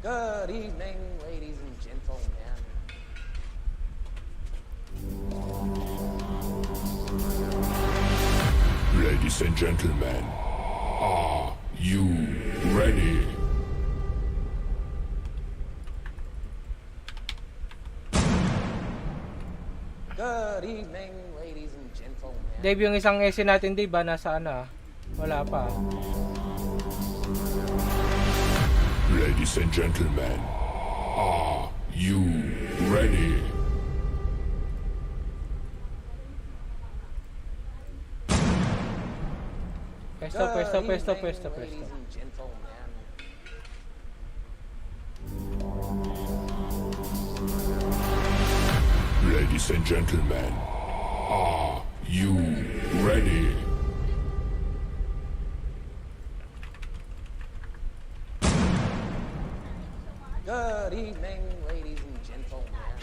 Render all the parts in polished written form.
Good evening, ladies and gentlemen. Ladies and gentlemen, are you ready? Good evening, ladies and gentlemen. Dave, yung isang essay natin, Dave, ba? Nasaan na? Wala pa. Ladies and gentlemen, are you ready? Good Pwesto. evening, ladies and gentlemen. Ladies and gentlemen, are you ready? Good evening, ladies and gentlemen.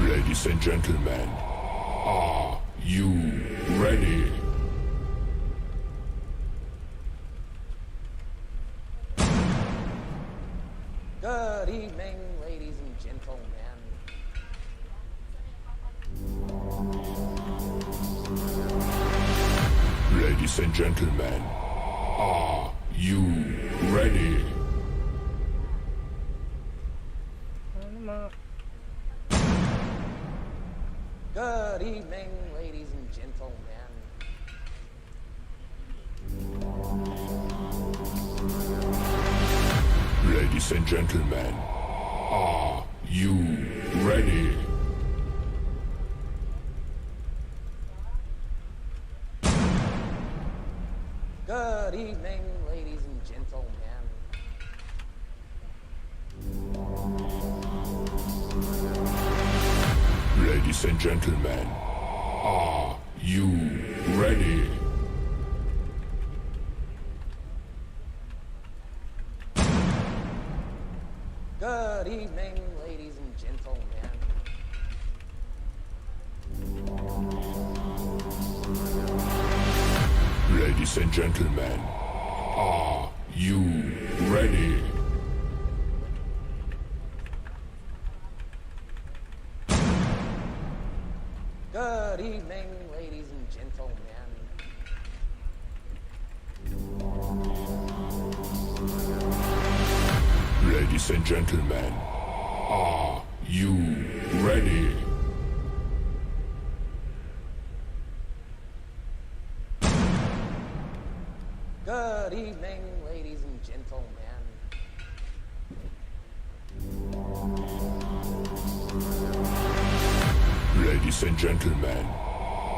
Ladies and gentlemen, are you ready? Good evening, ladies and gentlemen. Ladies and gentlemen, are you ready? Ano mga... Good evening, ladies and gentlemen. Ladies and gentlemen, are you ready? Good evening, ladies and gentlemen. Ladies and gentlemen, are you ready? Good evening, ladies and gentlemen. Ladies and gentlemen, are you ready? Good evening, ladies and gentlemen. Ladies and gentlemen, are you ready? Good evening, ladies and gentlemen. Ladies and gentlemen,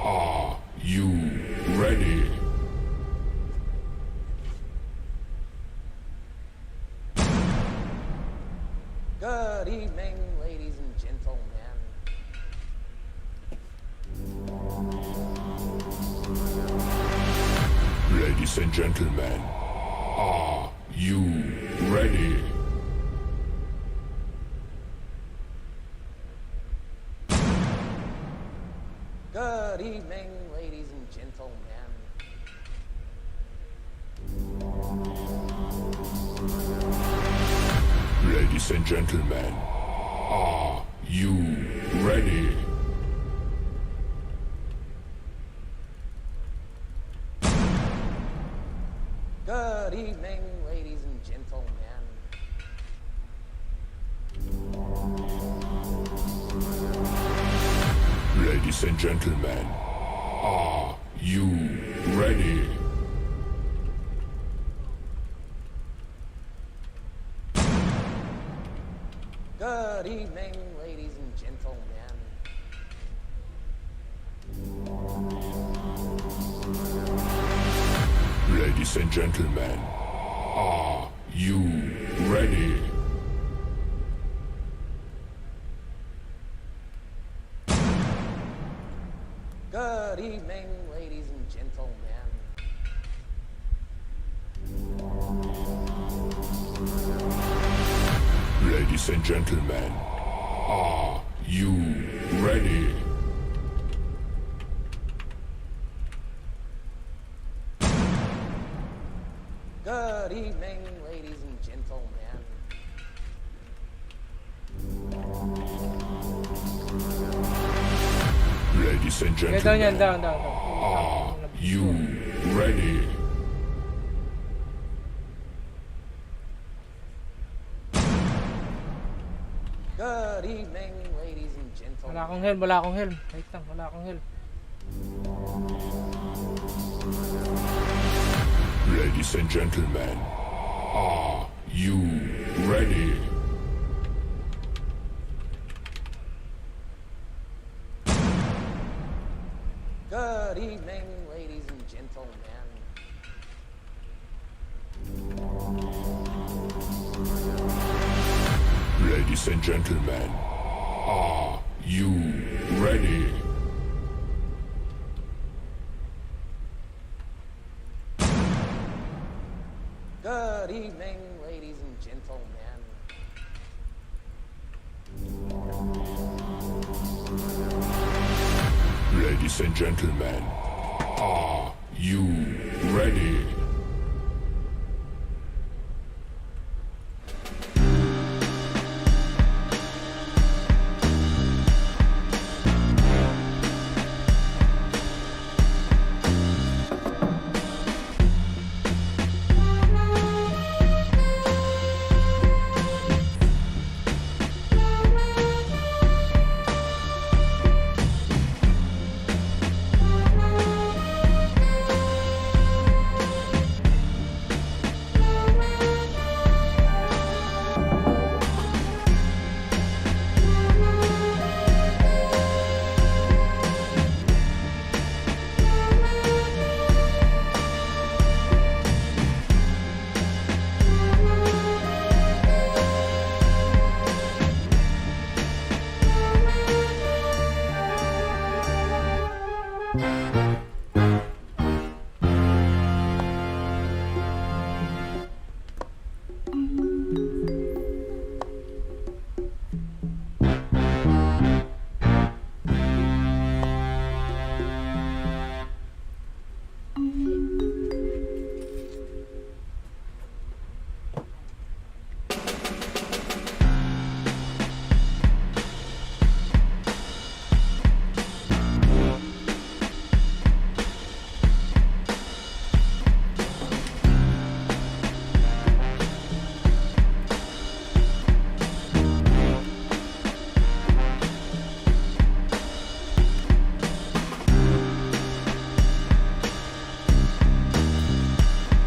are you ready? Good evening, ladies and gentlemen. Ladies and gentlemen, are you ready? Good evening, ladies and gentlemen. Ladies and gentlemen, are you ready? Good evening, ladies and gentlemen. Ladies and gentlemen, are you ready? Good evening, ladies and gentlemen. Ladies and gentlemen, are you ready? Good evening, ladies and gentlemen. Ladies and gentlemen, are you ready? Ladies and Okay, down yan, gentlemen, down. are you ready? Good evening, ladies and gentlemen. Wala akong helm. Wait lang, wala akong helm. Ladies and gentlemen, are you ready? Good evening, ladies and gentlemen. Ladies and gentlemen, are you ready? Good evening, ladies and gentlemen. Ladies and gentlemen, are you ready?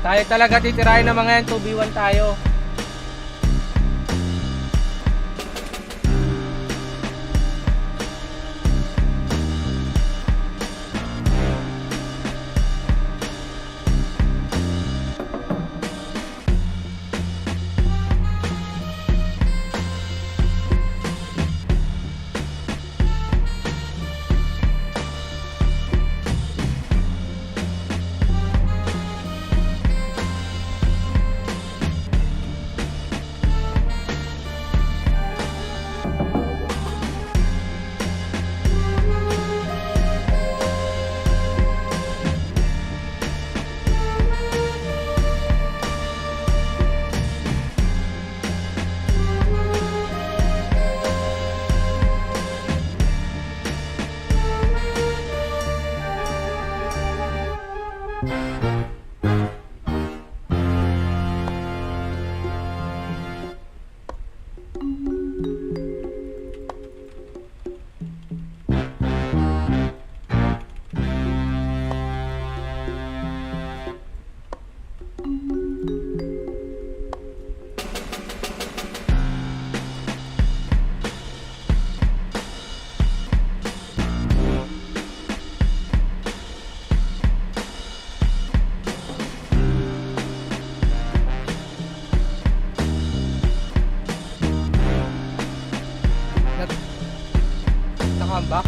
Tayo talaga titirahin ng mga yan, 2v1 tayo. Nakambak.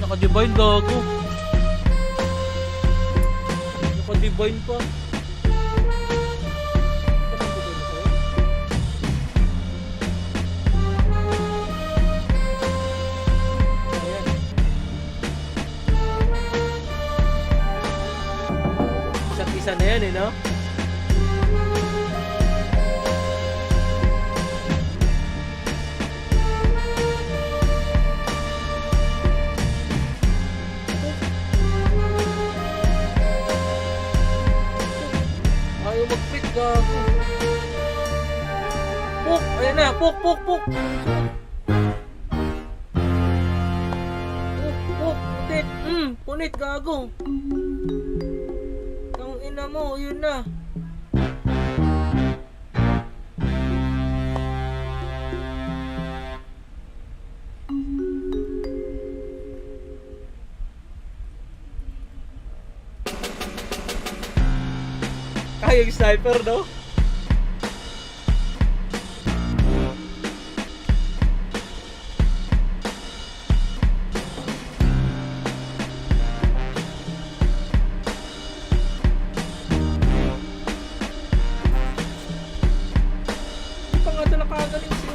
Naka-divine gago. Naka-divine pa. gago. Puk! Ayan na! Puk! Puk! Puk! Puk! Puk! Punit! Punit gago! Ang ina mo, yun na! Kaya yung sniper, no? Hindi pa nga ito nakagaling siya.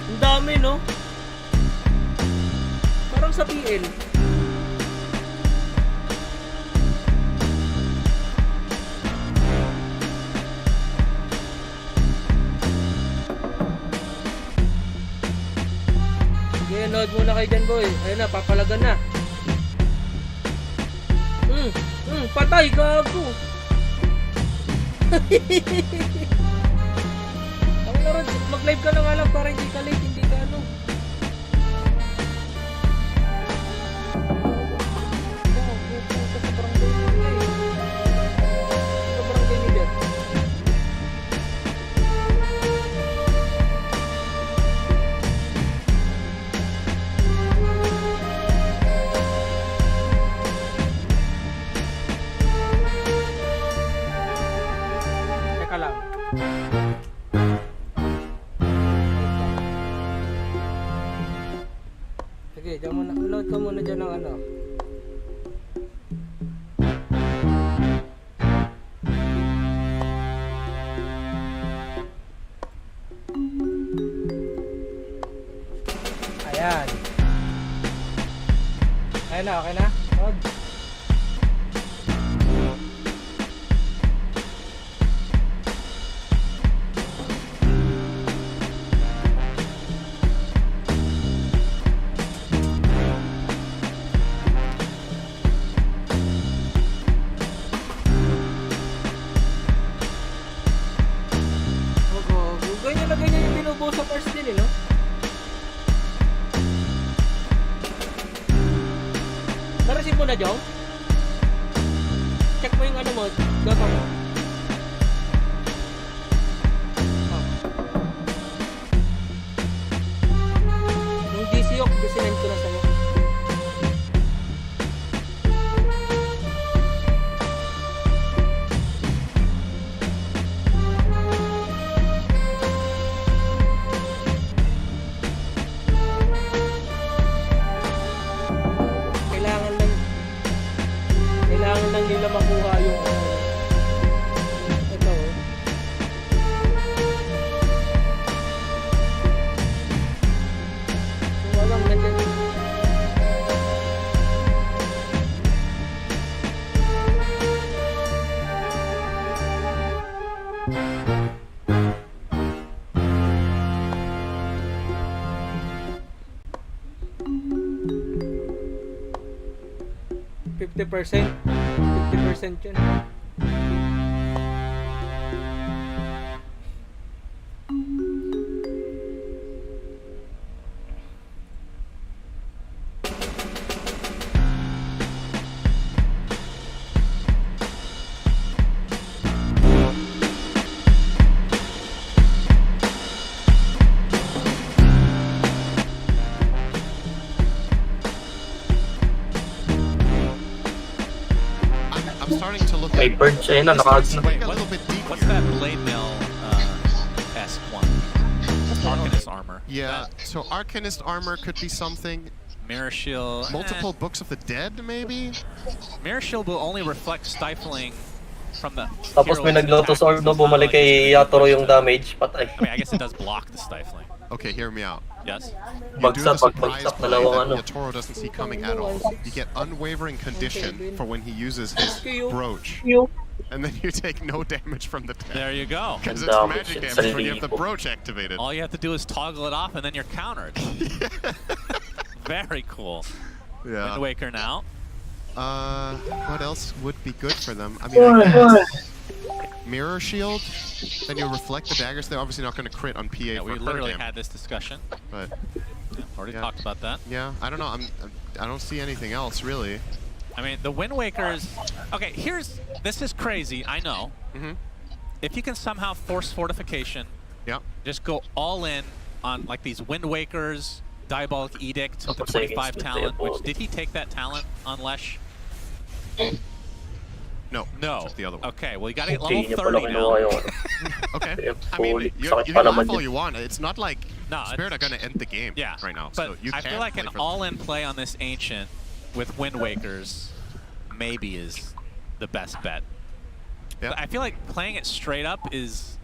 Ang dami, no? Parang sa PL. Sige, nod muna kayo dyan, boy. Ayun na, papalagan na. Patay, gago. Ang laro, mag-live ka na nga lang para hindi ka late, hindi ka ano. Teka lang. Sige, dyan muna. Load ka muna dyan ng ano. Ayan. Ayan na, okay na? Load. Ganyan na ganyan yung binubuo sa first din, no? Narasin mo na, Jong? Check mo yung ano mo, data mo. Yung DC-yok, disinend ko na sa'yo. Kailangan lang nila makuha yung ito. So, walang nandiyan. %50% yun. I'm starting to look May at bird siya na What's naka a little bit deeper. What's that blade mill S1? Arcanist armor. Yeah, so Arcanist armor could be something. Mirror shield. Multiple books of the dead, maybe? Mirror shield will only reflect stifling from the. Tapos may hero's nag-Lotus attack. Orb no, bumalik kay Yatoro yung damage, patay. I mean, I guess it does block the stifling. Okay, hear me out. Yes. You do the Bagsak, surprise bagsak, play dalawang that ano. Yatoro doesn't see coming at all. You get unwavering condition for when he uses his brooch. And then you take no damage from the There you go. Because it's Ganda, magic it's damage when you have the unbelievable. brooch activated. All you have to do is toggle it off, and then you're countered. Very cool. Wind Yeah. Waker now. What else would be good for them? I mean, I guess mirror shield. Then you reflect the daggers. They're obviously not going to crit on PA. Yeah, for we literally hurt him, had this discussion. but Yeah, already Yeah. talked about that. yeah, I don't know. I don't see anything else really. I mean, the Wind Wakers. Okay, this is crazy. I know. Mm-hmm. If you can somehow force fortification, Yeah. just go all in on like these Wind Wakers, Diabolic Edict with the Tapos against 25 the talent. Which Diabolic. did he take that talent on Lesh? No. No. Just the other one. Okay, well you gotta get Hindi level niya pala 30 kinuha now. yung Okay. Diabolic. I mean, you Sakit can pa laugh naman all yun. you want. It's not like No, Spirit are going to end the game Yeah, right now. but So you I can feel like play an for them. all-in play on this Ancient with Wind Wakers maybe is the best bet. Yeah. But I feel like playing it straight up is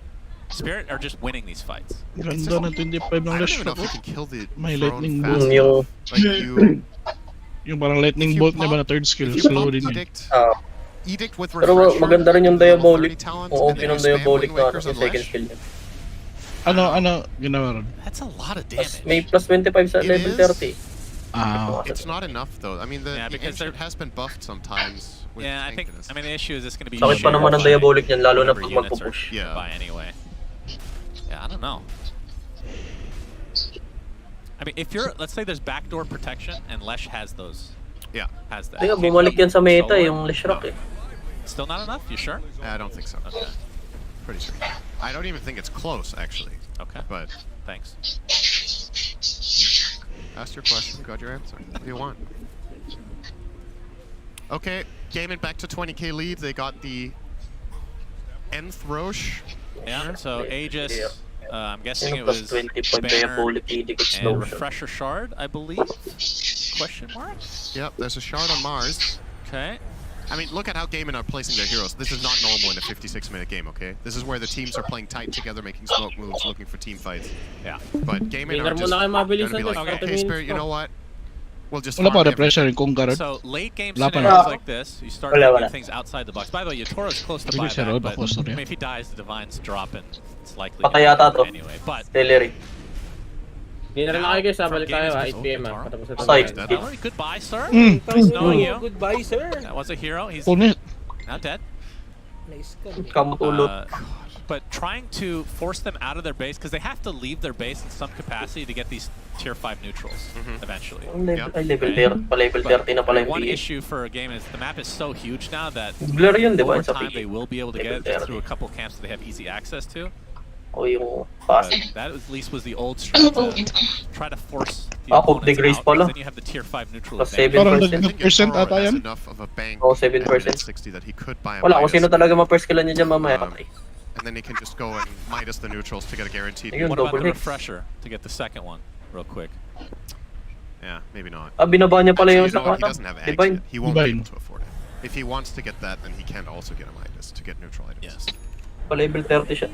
Spirit are just winning these fights. Ganda ng 25 ng I don't Lash even know if you ko. can kill the May drone lightning fast bolt. enough. Like you, Yung parang lightning if you bolt niya ba pop- na third skill, if you slow pop din yun. Edict with Pero refresher, maganda rin yung level Diabolic. 30 talent, Oo, and then you yung spam Diabolic Wind na Wakers yung on second Lash. skill niya. Ano ginawa ron? That's a lot of Tapos damage. may plus 25 sa It level is. 30. Ah, It's not enough though. I mean, the because Ancient has been buffed sometimes. With Yeah, I think. tankiness. I mean, the issue is it's going to be. Sakit pa shared naman ng by Diabolic niyan, lalo na whatever pag units are magpupush. Yeah. by anyway. Yeah, I don't know. I mean, if you're, let's say there's backdoor protection and Lesh has those, Yeah, has that. Kaya bumalik yan sa meta, Solo? yung Leshrac eh. Still not enough? You sure? I don't think so. Okay. Pretty sure. I don't even think it's close actually. Okay. But Thanks. asked your question, got your answer. What do you want? Okay, gaming back to 20k lead. They got the nth Roche. Yeah. So Aegis. Yeah. I'm guessing it Yung plus was 25 Banner Diabolic Edict and Explosion. Refresher Shard, I believe. Question mark? Yep, there's a shard on Mars. Okay. I mean, look at how Gaimin are placing their heroes. This is not normal in a 56-minute game, okay? This is where the teams are playing tight together, making smoke moves, looking for team fights. Yeah. But Gaimin Gainer are just muna kayo gonna mabilisan be like, dyan, okay, 30 Spirit, you minutes know what? We'll just wala farm pa everything." pressure kung garad. So late game Wala pa scenarios rin. like this, you start Wala, doing wala. things outside the box. By the way, Yatoro's close to Really, buyback, Shadow, but close to I mean, rin. if he dies, the Divine's dropping. It's likely Patay yata to. anyway. But Celery. Hindi na rin ako guys, balik tayo ha, Games 8 PM ha. Guitar. Patapos ito. Aside. tayo. Dead. Valerie, goodbye, sir. Mm. Knowing you. Goodbye, sir. That was a hero. He's Punit. not dead. Nice ka. Kamutulot. But trying to force them out of their base, because they have to leave their base in some capacity to get these tier 5 neutrals eventually. Ang level, Yep. ay, level Right. 30, pa-level But 30 na pala yung one PA. issue for a game is the map is so huge now that Blur yun, di ba? over Sa time PA. they will be able to get it Level just through a 30. couple camps that they have easy access to. O yung But pass. that at least was the old strategy. Try to force the Ako, opponents degrees out, pala. because then you have the tier 5 neutral Plus advantage. 7%. Parang I think percent Yatoro ata has yan? enough of a bank Oh, at 7%. 60 that he could buy a Wala, kung Midas, sino talaga ma-first killan niya dyan mamaya, Um, patay. and then he can just go and Midas the neutrals to get a guaranteed. Ayun. What about the double hits. refresher to get the second one, real quick? Yeah, maybe not. Ah, binaba niya pala Actually, yung you know sa what? He ano. doesn't have eggs Divine. yet. He won't be Divine. able to afford it. If he wants to get that, then he can also get a Midas to get neutral items. Yes. Pa-level 30 siya.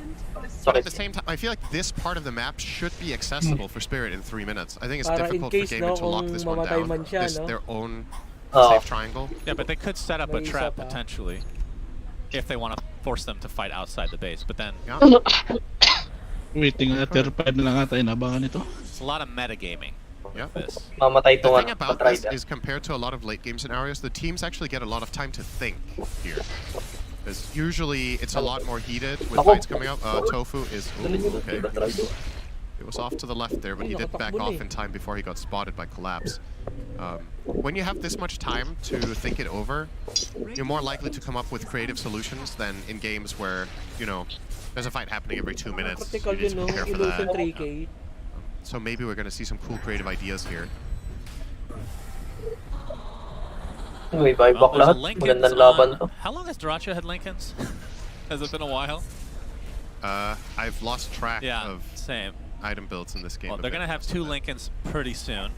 But at the Sakit. same time, I feel like this part of the map should be accessible for Spirit in 3 minutes. I think it's Para in difficult for case, Gaimin no, to lock kung this one mamatay down. man siya, This, no? their own Oh. safe triangle. Yeah, but they could set up a May isa trap pa. potentially if they want to force them to fight outside the base. But then Yeah. Waiting na tier 5 na lang ata inabangan ito. it's a lot of metagaming Yeah. with this. Mamatay The to thing nga, about patry this ka. is compared to a lot of late game scenarios, the teams actually get a lot of time to think here. Because usually it's a lot more heated with Ako. fights coming up. Tofu is Dali niyo, okay. patry ko. It was off to the left there, but he did back off in time before he got spotted by Collapse. When you have this much time to think it over, you're more likely to come up with creative solutions than in games where, you know, there's a fight happening every 2 minutes. You Practical need yun, to no? prepare for Illusion that. 3K. So maybe we're going to see some cool creative ideas here. May buyback Well, there's a lahat. Lincoln's Magandang laban to. on... How long has Duracho had Lincolns? Has it been a while? I've lost track Yeah, of same. item builds in this game. Well, a they're bit. going to have 2 Lincolns pretty soon.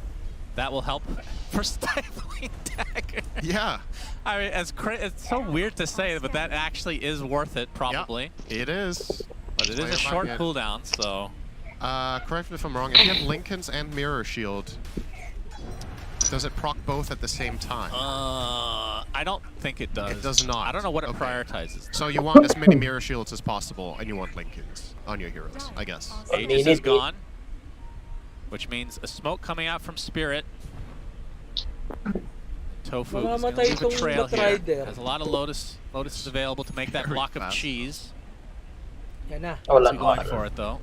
That will help for stifling dagger. Yeah. I mean, it's so weird to say, but that actually is worth it, probably. It is. But it Play is a it short back in. cooldown, so... Correct me if I'm wrong. If you have Lincoln's and Mirror Shield, does it proc both at the same time? I don't think it does. It does not. I don't know what it Okay. prioritizes. So you want as many Mirror Shields as possible, and you want Lincolns on your heroes, I guess. Aegis is gone, which means a smoke coming out from Spirit Tofu is going to Mamamatay leave a itong trail Bat here. Rider. Has a lot of lotuses available to make that Very block of fast. cheese. Yan na. Wala He's na. going for it though.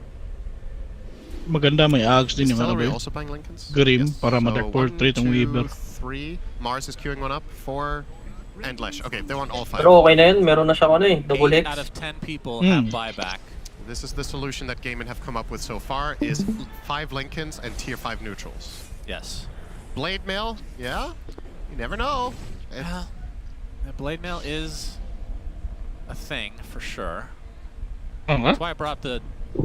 Maganda may ags din Is yung ano Celery ba yun? also buying Lincolns? Grim, Yes. para So ma-portrait 1, ang 2, Weaver. 3. Mars is queuing one up. 4. And Lesh. Okay, they want all 5. Pero okay na yun, meron na siyang ano eh, double 8 X. out of 10 people Hmm. have buyback. This is the solution that Gaiman have come up with so far, is 5 Lincolns and tier 5 neutrals. Yes. Blade Mail, yeah? You never know. Yeah. Blade mail is a thing for sure. Ano That's nga? why I brought the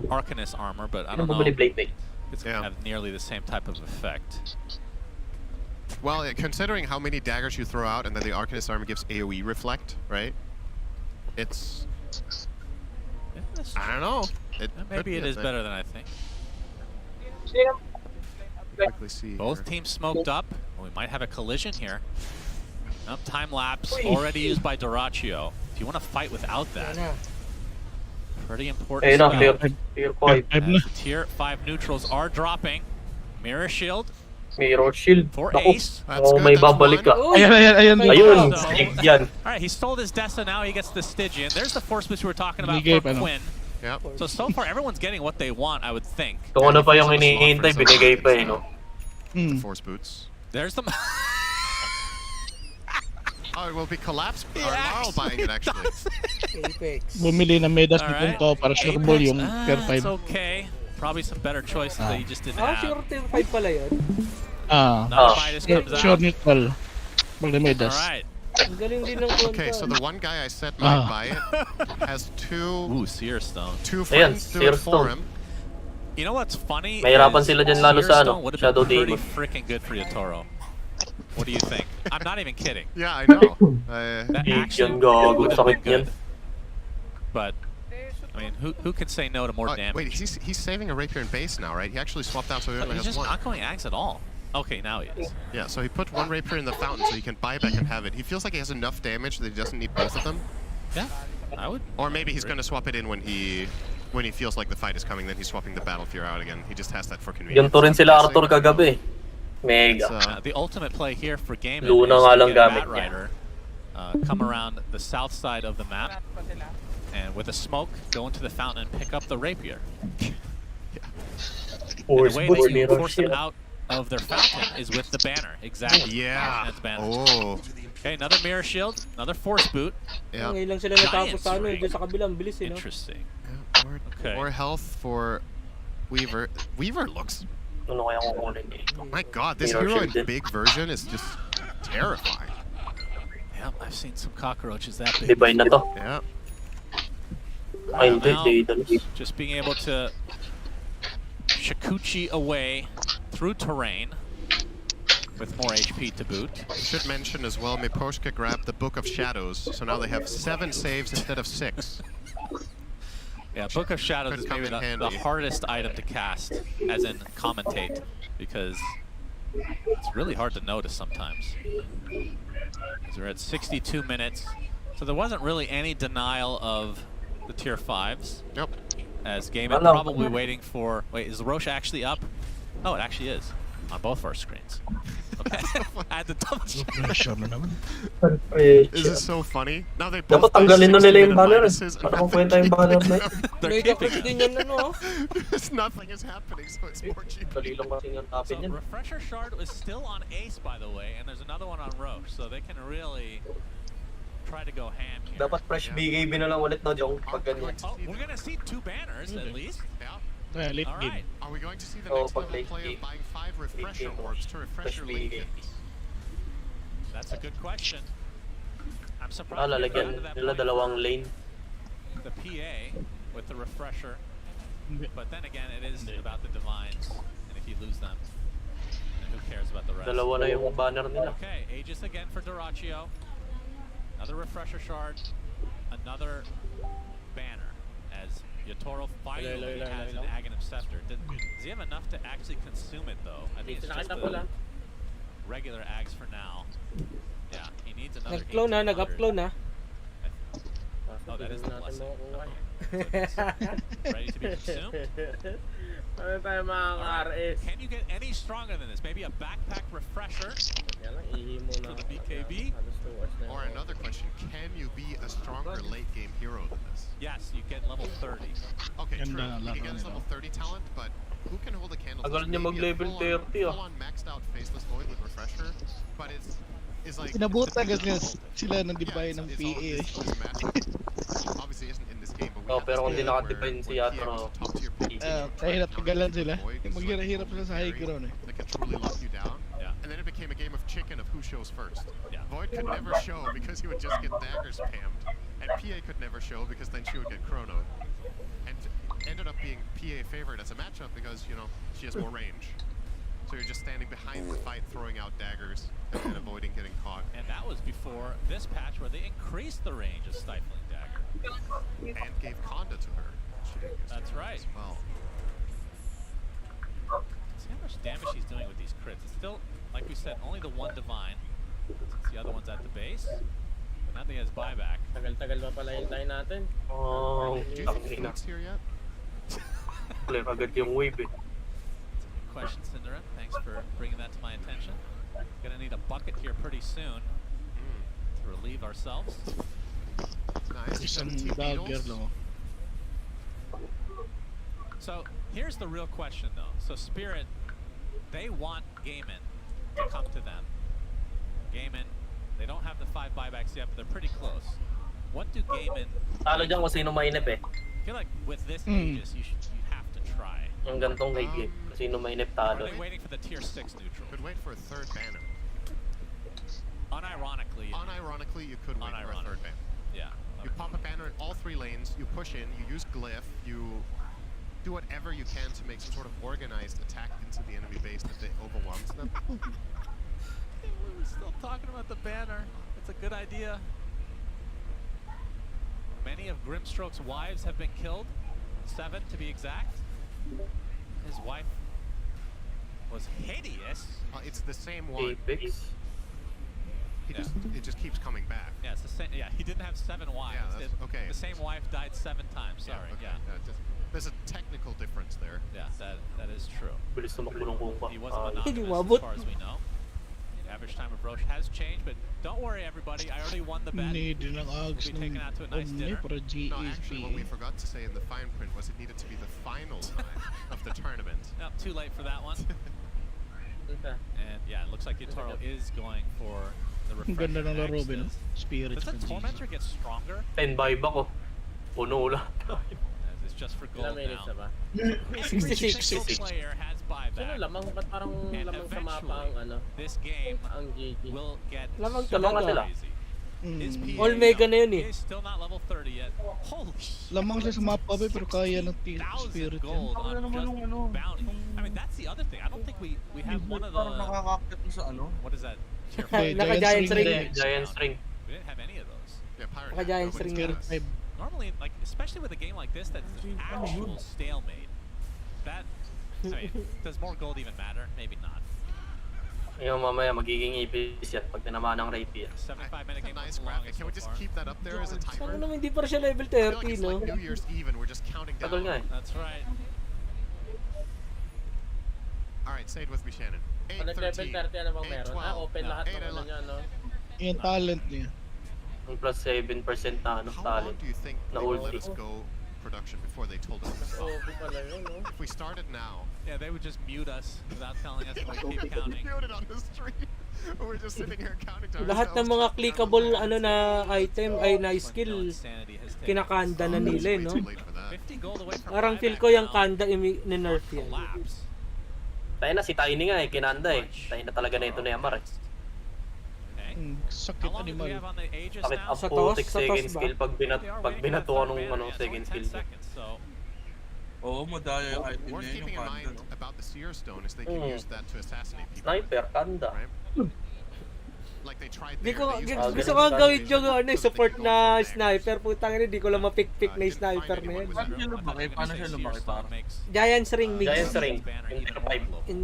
Arcanist armor, but I Ano don't know bumili if Blade Mail? it's going to have nearly the same type of effect. Well, considering how many daggers you throw out and then the Arcanist armor gives AoE reflect, right? It's... Yeah, that's I don't know. maybe it is better than I think. Quickly see Both here. teams smoked up. We might have a collision here. Nope, time lapse already used by Doraccio. If you want to fight without Yan that, na. pretty important Ayun na, spell. tier 5. Five na. As the tier 5 neutrals are dropping. Mirror Shield Mirror Shield. for Naku, Ace. That's oh, good, may that's babalik one. ka. Uy! Ayan. Ayun, So- stick yan. Alright, he stole his Desta, now he gets the Stygian. There's the force boost we were talking about Binigay for pa, no? Quinn. Yep. So far everyone's getting what they want, I would think. Kung ano pa yung Force of the hinihintay, slot for binigay some pa eh, reason. no? Hmm. Force boots. There's the... Oh, it will be collapsed. He Or Laurel buying it actually. Apex. Bumili ng Medas ni Alright. Punto para sureball yung tier It's 5. okay. Probably some better choices that he just didn't Ah, have. sure tier 5 pala yun. Another Midas comes Sure out. neutral. Pag na Medas. Alright. Ang galing din ng konta. Okay, so the one guy I said might buy it has two Ooh, Seer Stone. friends do Seer it for Stone. him. You know what's funny? Mahirapan is sila dyan lalo Seer sa Stone ano, would have Shadow been pretty Demon. freaking good for Yatoro. What do you think? I'm not even kidding. Yeah, I know. That Yan actually gago, would have been sakit yan. good. But I mean, who can say no to more damage? wait, he's saving a rapier in base now, right? He actually swapped out so he But only he's has just one. not going axe at all. Okay, now he is. Yeah, so he put one rapier in the fountain so he can buy back and have it. He feels like he has enough damage that he doesn't need both of them. Yeah, I would. Or maybe he's going to swap it in when he feels like the fight is coming, then he's swapping the battle fear out again. He just has that for convenience. Ganito rin sila Arthur kagabi. Mega. The ultimate play here for Game Luna is nga to lang get a gamit Bat niya. Rider, come around the south side of the map, and with a smoke, go into the fountain and pick up the rapier. And Force the way boots, that you mirror force them shield. out of their fountain is with the banner. Exactly. Yeah. That's banner. Oh. Okay, another mirror shield, another force boot. Yeah. Ngayon lang sila natapos sa ano, ring. dyan sa kabilang bilis eh, no? Interesting. More, more health for Weaver. Weaver looks... Ano kaya kukunin eh? Oh my god, this Mirror hero in shield din. big version is just terrifying. Yep, I've seen some cockroaches that big. Divine na to. Yeah. Ay, hindi, Now, Daedalus. just being able to Shikuchi away through terrain with more HP to boot. Should mention as well, Miposhka grabbed the Book of Shadows, so now they have 7 saves instead of 6. Yeah, Book of Shadows Could is come maybe in the handy. hardest item to cast, as in commentate, because it's really hard to notice sometimes. So we're at 62 minutes, so there wasn't really any denial of the tier 5s, Yep. as Gaiman Hello. probably waiting for... Wait, is the Roche actually up? Oh, it actually is, on both of our screens. Okay, I had to double check. Pressure na naman. Ay, This is so funny. Now they both dapat tanggalin na nila yung 60 banner. minuses, Para makwenta yung banner na yun. They're May keeping dakot din yan ano, oh. Because nothing is happening, so it's more cheap. Dali lang kasi yung tapin So yan. Refresher Shard is still on Ace, by the way, and there's another one on Roche, so they can really try to go ham here. Dapat fresh BKB na lang ulit na Jong pag ganyan. Oh, we're gonna see 2 banners at least. Yeah. Late All right. game. Are we going to see the Oh, next pag level late play game. of buying 5 refresher game. orbs to refresh your Fresh BKB. Lincolns? That's a good question. I'm surprised. Ah, we haven't lalagyan gotten to that nila point dalawang for lane. The PA with the refresher, but then again, it is about the divines, and if you lose them, then who cares about the rest? Dalawa na yung banner nila. Okay, Aegis again for Doraccio. Another refresher shard. Another banner. As Yatoro finally has an Aghanim Scepter. Does he have enough to actually consume it though? I think it's just Nakita ko the lang. regular Ags for now. Yeah, he needs another Nag-clone na, 1800. nag-upload na. Oh, that is the Natin blessing. makukuha. Okay. So it's ready to be consumed. Ano tayo mga RS? Can you get any stronger than this? Maybe a backpack refresher Yan lang, ihi muna for the ako. BKB? Halos 2 hours na Or yun. another question, can you be a stronger late game hero than this? Yes, you get level 30. Okay, Ganda true. ng He laro gets nila. level 30 talent, but who can hold a candle? to Tagal niya maybe a mag-level full-on- 30, ah. Full-on maxed out faceless void with refresher, but it's like Inabutan kasi sila ng yeah, divide ng it's PA. this matchup obviously isn't in this game, but we Oh, have pero this kung di game naka-define where si PA Yatro, was a top-tier pick. Kahirap tagalan sila. Maghirap-hirap sila sa high Very- ground eh. That can truly lock you down. Yeah. And then it became a game of chicken of who shows first. Yeah. Void could never show because he would just get daggers spammed, and PA could never show because then she would get chronoed. And ended up being PA favored as a matchup because, you know, she has more range. So you're just standing behind the fight, throwing out daggers and avoiding getting caught. And that was before this patch where they increased the range of Stifling Dagger. And gave Conda to her. She didn't use That's it right. As well. See how much damage he's doing with these crits. It's still, like we said, only the one Divine. Since the other one's at the base. But now that he has buyback. Tagal-tagal pa pala hintay natin. Oh, Do you think tangina. Food's here yet? Clear agad yung wave eh. Question, Cinderin. Thanks for bringing that to my attention. Gonna need a bucket here pretty soon to relieve ourselves. Nice. Isang 17 dagger beetles. lang. So here's the real question, though. So Spirit, they want Gaimin to come to them. Gaimin, they don't have the 5 buybacks yet, but they're pretty close. What do Gaimin? Talo dyan kung sino mainip eh. I feel like with this Mm. Aegis, you have to try. Yung gantong late game. Kung sino mainip Are talo. they waiting for the tier 6 neutral? Could wait for a third banner. Unironically, Unironically, you could wait for a third banner. yeah. You pop a banner in all 3 lanes, you push in, you use glyph, you do whatever you can to make some sort of organized attack into the enemy base that they overwhelms them. We're still talking about the banner. It's a good idea. Many of Grimstroke's wives have been killed. 7 to be exact. His wife was hideous. It's the same one. Apex. It just keeps coming back. Yeah, it's the same. Yeah, he didn't have 7 wives. Yeah, that's- okay. The same wife died 7 times. Sorry. okay. Yeah. There's a technical difference there. Yeah, that is true. Bilis tumakbo ng kumpa. He wasn't Hindi monogamous umabot. as far as we know. The average time of Roche has changed, but don't worry, everybody. I already won the bet. Need din ang ags We'll be taken out to a nice ng dinner. para No, actually, what we GSP. forgot to say in the fine print was it needed to be the final time of the tournament. No, too late for that one. Ito. And yeah, it looks like Yutaro is going for the Ang refresher. ganda ng laro, next. Ben. Spirit. Does the Tormentor get stronger? 10 buyback ko. Puno ulit. As it's just for Ilang gold minutes na now. ba? Every 66. single player has Sino buyback. lamang? Ba't parang And lamang sa mapa ang ano? This game Ang GG. will get Lamang so talaga. crazy. His Mm. PA, All mega na yun eh. PA is still not level 30 yet. Holy shit. Lamang siya sa mapa ba, pero kaya ng 1,000 Spirit yan. gold on naman just yung ano, bounty. I mean, that's the other thing. I don't think we have one of the... Parang nakakakit mo sa ano. What is that? Tier Okay, 5? Naka-giant ring. ring. Giant string. We didn't have any of those. Yeah, Pirate. Naka-giant nobody's string got yun. us. Spirit 5. Normally, like, especially with a game like this that's an actual stalemate, that, I mean, does more gold even matter? Maybe not. Yung mamaya magiging ipis yan pag tinamaan ng rapier. 75-minute game Nice was the graphic. longest Can we so just far. keep that up there as a Sana timer? naman hindi pa rin siya level I feel like 30, it's no? like New Year's Eve and we're just counting down. Tagal nga eh. That's right. Alright, say it with me, Shannon. Pag nag-level 8:13, 30 ano bang meron? 8:12. Open No, lahat ng 8 ano niya, no? Yung talent niya. Yung plus 7% na ano, How talent. long do you think Na they would let ulti. us go production before they told us to stop? OP pala yun, no? If we started now, Yeah, they would just mute us without telling us to like, keep we counting. muted on the stream. We're just sitting here counting to Lahat ng ourselves, mga counting down clickable the ano na item ay na When skill no insanity has taken kinakanda na It's nila, way eh, no? too late for that. 50 gold away from Parang feel buyback ko yung now. kanda ni-nerf yan. Collapse. Tayo na, si Tiny nga eh, kinanda eh. Tayo na talaga na ito na Yamar eh. Okay. Sakit How long do we animal. have on the Aegis Sakit now? ang Sa putik toss second ba? skill pag They are pag waiting binato for nung that ano, banner. Yeah, second it's skill. only 10 seconds, so Oo, madaya yung item Worth na yun, keeping yung in kanda, mind no? about the Seer Stone is they can use that to assassinate people. Sniper, kanda. Right? Like they tried Di there. ko, they used Ah, gusto ganun ko ba? gawin yung ano, So that they support could go na for daggers. sniper. Putang ina, di ko lang mapik-pick na yung sniper na yan. Paano siya lumaki? Paano siya lumaki para? Giant ring mix. Giant ring. Yung tier 5. In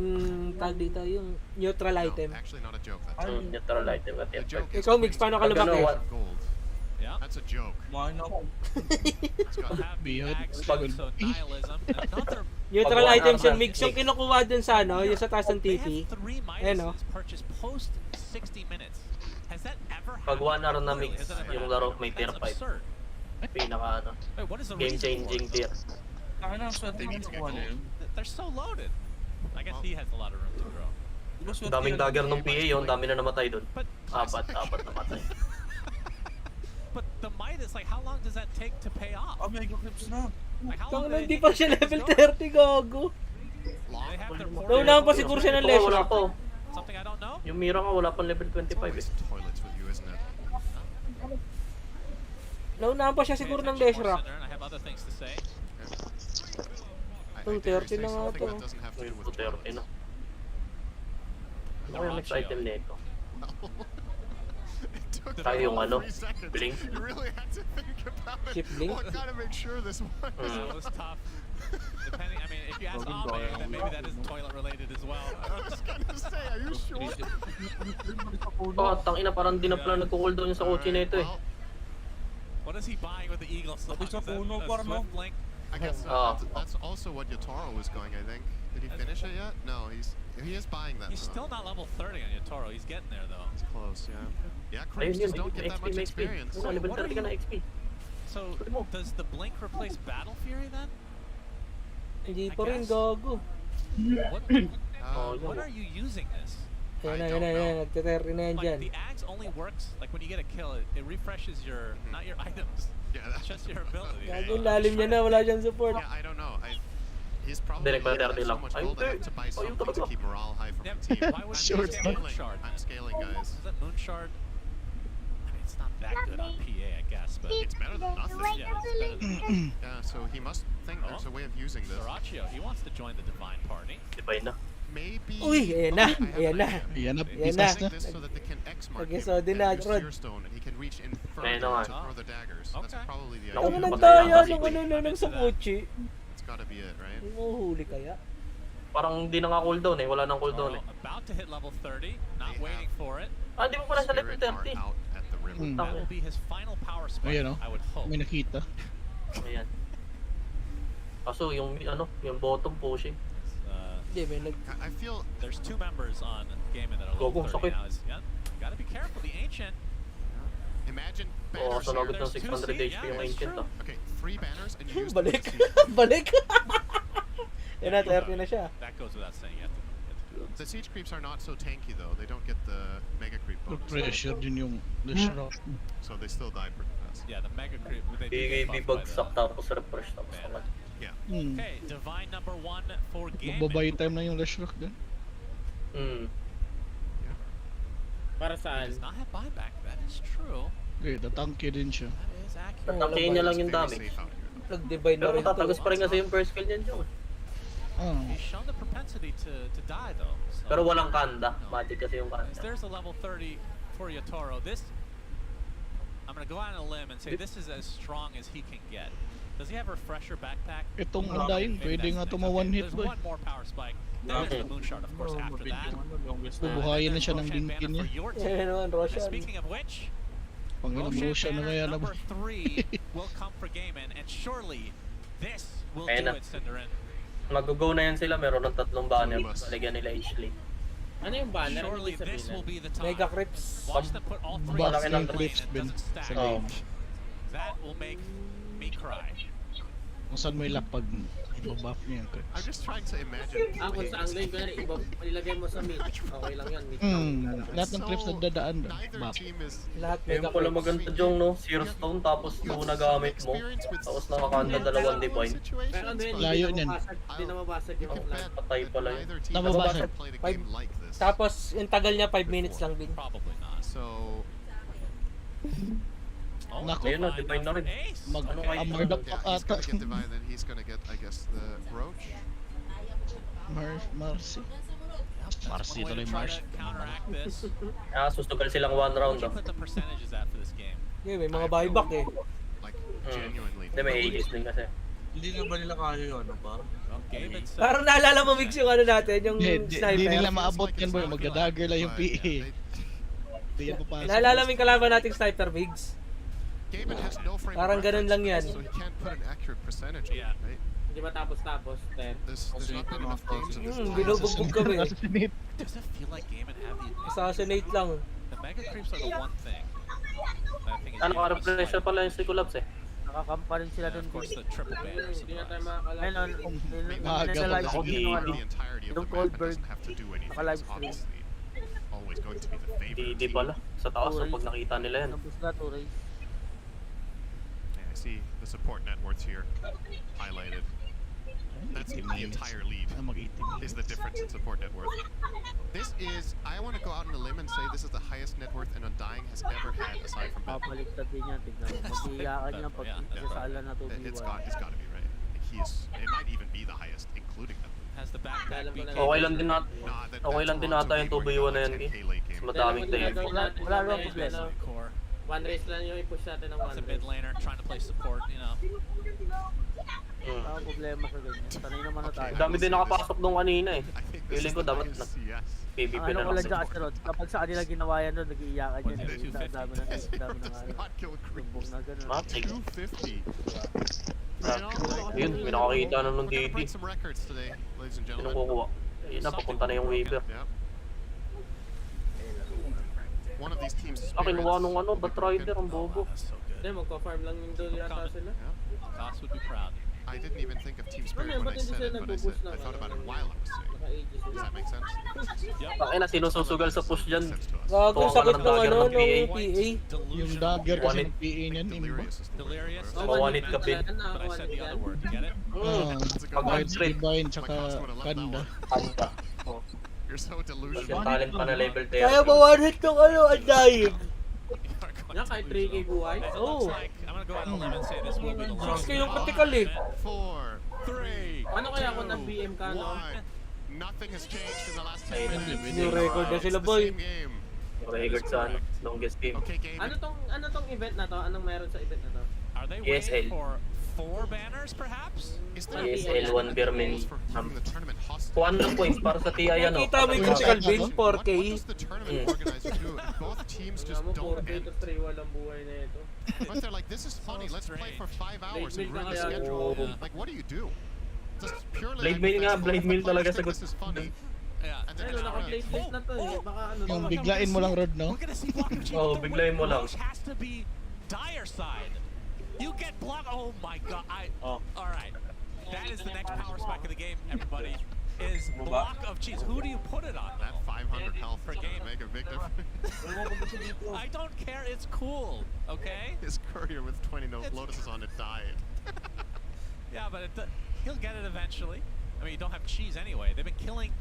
tag dito, yung neutral No, item. actually not a joke. That's Neutral item at the yan. joke is Ikaw, Mix, paano ka wins lumaki? gold. Yeah. That's a joke. Kumain ako. It's got half the Bihod. ag space, so nihilism. Another. Neutral Pag items yung one mix. Yung kinukuha dun sa ano, yung sa taas ng They TP. have 3 Ayan, oh. Midases purchased post 60 minutes. Has that ever Pag happened? 1 hour na Literally, mix, has that ever yung happened? laro may tier That's 5. absurd. Pinaka ano, Wait, what is the game reason for changing it? tier. Saka na, swerte yung nakuha na yun. They're so loaded. I guess he has a lot of room to grow. Di ba swerte Daming yun? dagger ng PA yun, dami na namatay dun. But Apat namatay. but the Midas, like, how long does that take to pay off? Ah, mega clips na. Like, how Tang long na, do hindi they- pa siya level 30, gago. They have their Naunahan pa siguro siya ng Ito nga, wala Leshrac. pa. Something I don't know. Yung Mira nga wala pang level It's 25 always eh. toilets with you, isn't it? Naunahan pa siya Pay siguro ng attention more, Leshrac. Cinder, and I have other things to say. Ang 30 na nga something to. that doesn't have to do Yung with 30 toilets. na. Ano yung next item nito? It took Tayo yung ano, 3 seconds. blink. You really had to think about it. Chip blink? Oh, I gotta make sure this one. It was tough. Depending, I mean, if you ask Ame, then maybe that is toilet related as well. I was gonna say, are you sure? Oh, tangina parang di na pala nagko-cooldown yung sa kotse na ito eh. Well, What is he buying with the Eagle song? Sabi sa Is that puno, a parang no? Swift Link? I guess Oh. that's also what Yotaro was going, I think. Did he finish it yet? No, he is buying that. He's still not level 30 on Yotaro. He's getting there though. He's close, yeah. Yeah, Ayun creeps yun, just don't get that XP, much may XP. experience. Ano, level What are 30 ka na you- XP. So Pwede mo. does the Blink replace Battle Fury then? Hindi I pa rin, guess. gago. What, Oh, what yun. are you using this? Ayan na, I ayan na, don't ayan. know. Nagte-30 na yan Like dyan. the axe only works like when you get a kill. It refreshes your not your items, Yeah, that's just your ability. Gago, lalim niya na. Wala siyang support. Yeah, I don't know. He's probably Direct by 30 so lang. much Ayun, gold enough to buy ayun something to talaga. keep morale high from Yeah, the team. why would I'm you Short say scaling. Moonshard? I'm scaling, guys. Is that Moonshard? I mean, it's not that good on PA, I guess, but It's better than nothing. yeah, it's better than nothing. Yeah, so he must think there's a way of using this. Soracchio, he wants to join the Divine Party. Divine na. Maybe. Uy, ayan na, I have ayan an na. idea. Ayan na, Ayan pisas na. na. This so that they can X-mark him Nag-iso din na, and use Rod. Seer Stone, and he can reach in further Ayun na nga. to throw the daggers. That's Okay. probably the Naku, Ang idea. patay nagdaya ata si nung Queen. ano na nang sa kotse. It's gotta be it, right? Hindi mo huli kaya? Parang di na nga cooldown eh, wala nang cooldown Toro eh. about to hit level 30, not They waiting have- for it. Ah, di mo pala sa level Spirit are 30. out at the river. Hmm. That will be his final power spike, Ayan, oh. I would hope. May nakita. Ayan. Kaso yung ano, yung bottom pushing. Hindi, may nag... I feel There's 2 members on Game that are Go, level go, 30 sakit. now. Yeah, gotta be careful. The Ancient. imagine Oo, banners sa here. nabit ng There's 600 2C, HP yeah, yung that's ancient true. ah. Okay, 3 banners and you use them Balik. to see. Balik. Yan na, 30 na siya. That goes without saying. You have to do that. The siege creeps are not so tanky though. They don't get the mega creep bonus. Pressure din yung Leshrac. So they still die pretty fast. Yeah, the Mega Creep. They do Bigay get buffed by bagsak the- tapos refresh tapos Man. naman. Yeah. Okay, Divine number 1 for Game. Magbabay time na yung Leshrac din. Para He saan? does not have buyback. That is true. Okay, tatangke din siya. That is accurate. Tatakihin niya lang It's yung very damage. safe out here though. Nag-divide na Pero rin to. tatagos pa rin kasi yung first kill niyan dyan. Ah, He's shown the propensity to die though. So. Pero walang kanda. Magic kasi yung As kanda. there's a level 30 for Yotaro. This, I'm gonna go out on a limb and say this is as strong as he can get. Does he have a refresher backpack? itong undying, Maybe pwede that's nga the thing. tumawan hit There's boy. one more power spike. Then there's the Moonshard, of course, after that. Bubuhayin na siya ng Roshan dingkin banner niya. for your team. Yan naman, And Roshan. speaking of which, Pangilang Roshan na kaya na ba? number 3 will come for Gaiman, and surely this will Ayan do na. it, Cinderin. Mag-go na yan sila. Meron ng 3 banner. Must. Lagyan nila H-Lee. Ano yung banner? Ano Surely ibig this will sabihin? be the time. Mega Crips. Watch them put all 3 Buff in ng the lane clips and it bin doesn't stack. sa Oh. game. That will make me cry. Kung saan may lapag, ibabuff niya yung I'm clips. just trying to imagine. Ah, kung saan lane, kunwari, ilagay mo sa mid. Okay lang yan, mid. Lahat ng clips nagdadaan doon. Neither Buff. team is Lahat Ayun Mega pala Crips. maganda dyan, no? Seer Stone tapos yung nagamit mo. Tapos nakakanda 2 divine. Pero ano yun, Layo hindi na niyan. mabasag, hindi na mabasag yung I'll bet Patay pala yun. neither team Nababasag. has ever played a game like this. Tapos, yung tagal niya 5 minutes lang din. Probably not. So Oh, Naku. Ayun na, divine na rin. Ace. Mag Ano Okay. kayo? amard up yeah, pa he's ata. gonna get divine, then he's gonna get, I guess, the brooch. Marcy. That's Marcy one way to tuloy, try Mars. to counteract this. Ah, susugal silang 1 round, What would you ah. put the percentages at for this game? Yeah, may mga buyback eh. Like genuinely. Hindi, may Aegis din kasi. Hindi na ba nila kaya yun, ano ba? Well, game itself. Parang naalala mo, Mix, yung ano natin, yung Di nila sniper. maabot yan boy, magdadagger lang yung But, PA. yeah, Di yan papasok. Naalala mo yung kalaban nating sniper, Migs? Gaiman has no frame of Parang ganun lang yan. reference, so he can't put an accurate percentage on it, Yeah. right? Hindi ba tapos-tapos, Ter? There's not been enough games in this Binubugbog kami. Assassinate. Does it feel like Gaiman had the Assassinate lang. The mega creeps are the one thing that I think is Ano ka universal. pressure pala yung si Collapse eh. Nakakampa rin sila And dun. of course the triple banners. Hindi na tayo surprise. makakalaban. Ayun, Maaga live pag stream yung ano. The entirety of Yung the map and Goldberg, doesn't have to do anything. naka-live It's stream. obviously always going to be the favorite. Di pala. Sa taas, so pag nakita nila yan. Nabus na to, Ray. Yeah, I see the support net worth here highlighted. That's the entire lead. Is the difference in support net worth. This is, I want to go out on a limb and say this is the highest net worth an Undying has ever had aside from Batman. Papaliktad din yan, tignan mo. Mag-iiyakan niya pag isasala na to It's got to be right. It might even be the highest, including them. Has the backpack Alam ko BK. na Okay lang din Nah, that okay lang din ata yung 2v1 na yan, Ki. Mas madaming tayo. Wala rin problema. Core. One race lang yung i-push natin ng As one a mid race. laner trying to play support, you know. Wala akong problema sa ganyan. Sanay naman na tayo. Dami din nakapasok nung kanina eh. I think this Feeling is ko the dapat highest CS. PvP Ang na ano ko lang lang dyan, sa Rod, kapag sa kanila ginawa yan doon, nag-iiyakan yan. 250. Ang dami na ano. Not kill Lumbong creeps. na gano'n. Matik. 250. Yun, may nakakita na nung We're gonna DD. break some records today, ladies and Sinong gentlemen. kukuha? Ayun na, papunta na yung Weaver. Yep. One of these teams is Kinuha nung ano, Batrider, ang bobo. That's so good. Hindi, magpa-farm lang yung doon yata sila. Cost would be proud. I didn't even think of Team Spirit Ano, when I ba't hindi said sila it, but nagpo-push I ng thought about it ano, while I was saying it. Naka-ages Does sila. that make sense? Takina, sinususugal sa push dyan. Makes sense to us. Gago, Tuwa ka sakit ng nung dagger ano, ng nung PA. PA. Yung dagger kasi One ng PA niyan, imba. Delirious is the word. Delirious. Oh, Mawanit ka, Pin. But I said the other word. Get it? Pag one straight. Divine tsaka Kanda. Anta. You're so Kasi delusional. talent pa na level 10. Kaya mawanit nung ano, Undying. Yan, kahit 3k buhay. It Oh. looks like, I'm gonna go out on a limb and say this will be the longest. 6K yung critical eh. 4, 3, Ano kaya kung nag-BM ka, no? 1. Nothing has changed in the last 10 minutes. New record na sila, It's the boy. same game. Record sa ano, longest game. Okay, game. Ano tong event na to? Anong meron sa event na to? Are they ESL. waiting for 4 banners, perhaps? Is there ESL 1 Birmin. for keeping the tournament hostage? Kuha ng points para sa TI ano. Nakita mo yung critical bin, What 4K. does the tournament organizer do? Both teams just Alam mo, don't 4k end. to 3, walang buhay na ito. But they're like, this is funny. Let's play for 5 hours and Blade run a Mail schedule. kaya. Like, what do you do? Just purely Blade Mail nga, hypothetical. Blade Mail If the talaga players think sagot. this is funny, Yeah. and then Ayun, it's naka-plate right. list na to eh. Baka ano Yung to. biglain mo lang, Rod, no? We're gonna see block of Oh, biglayin mo lang. Roche has to be dire side. You get block. Oh my god. All right. That is the next power spike of the game, everybody. Is block of cheese. Who do you put it on? That 500 health Per is game. gonna make a big difference. I don't care. It's cool. Okay. His courier with 20 lotuses on it died. Yeah, but he'll get it eventually. I mean, you don't have cheese anyway. They've been killing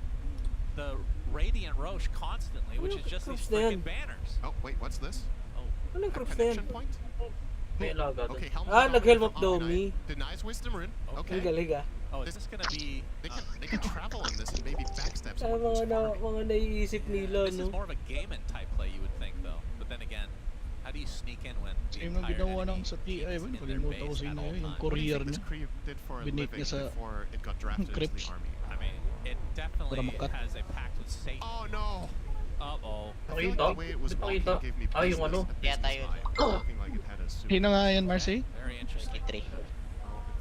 the Radiant Roche constantly, which is just these freaking banners. Oh, wait, what's this? Oh, Anong A crops na yan? connection point? May laga doon. Okay, helm Ah, of nag-helm of Dominate Domi. denies wisdom rune. Ang Okay. galing ah. oh, is this gonna be? They can travel on this and maybe backstab Sa someone who's mga farming. naiisip nila, This is no? more of a Gaiman type play, you would think, though. But then again, how do you sneak in when the Same nang entire ginawa enemy ng sa TI, is in their kalimutan ko base sino at all yun, yung times? What do you courier think this niya. Kree did for a Binik living niya sa before it got drafted into Crips. the army? I mean, it definitely Makat. has a pact with Satan. Oh no! Uh-oh. I feel like Pakita? the way it was Di walking pakita. gave me Ay, yung ano? business vibe, looking like it had a suit. Sino nga yan, Marcy? Very interesting.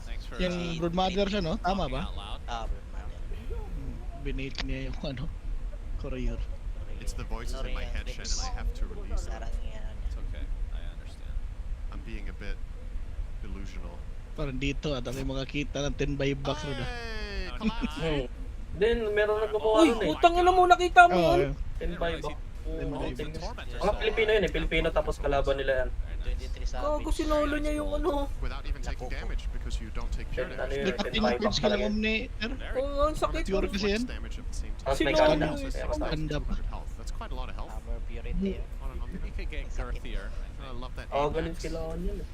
Thanks for Yung Broodmother siya, no? Tama talking ba? out loud. Binate niya yung ano, courier. It's the voices in my head, Shen, and I have to release them. It's okay. I understand. I'm being a bit delusional. Parang dito, at may makakita ng 10 buybacks, Rod. Hey, Okay. collapse! Then, meron na gumawa Uy, nun eh. utang na mo, nakita mo Oh, yun? Ten by back. Oh, it's a tormentor. Mga Pilipino yun eh. Pilipino tapos kalaban nila yan. Very nice. Gago, sinolo niya yung ano. Without even taking damage because you don't take pure Ten, ano damage. yun, May ten by 15 back points ka lang, talaga. Omni. Very Oo, ang sakit. Pure kasi yan. Flex damage at the same time. Tapos may Sino kanda. ano? Kaya mas tayo. Kanda pa. 200 health. That's quite a lot of health. On an He could get girthier. I love that. Oo, Apex. ganun kailangan yun eh.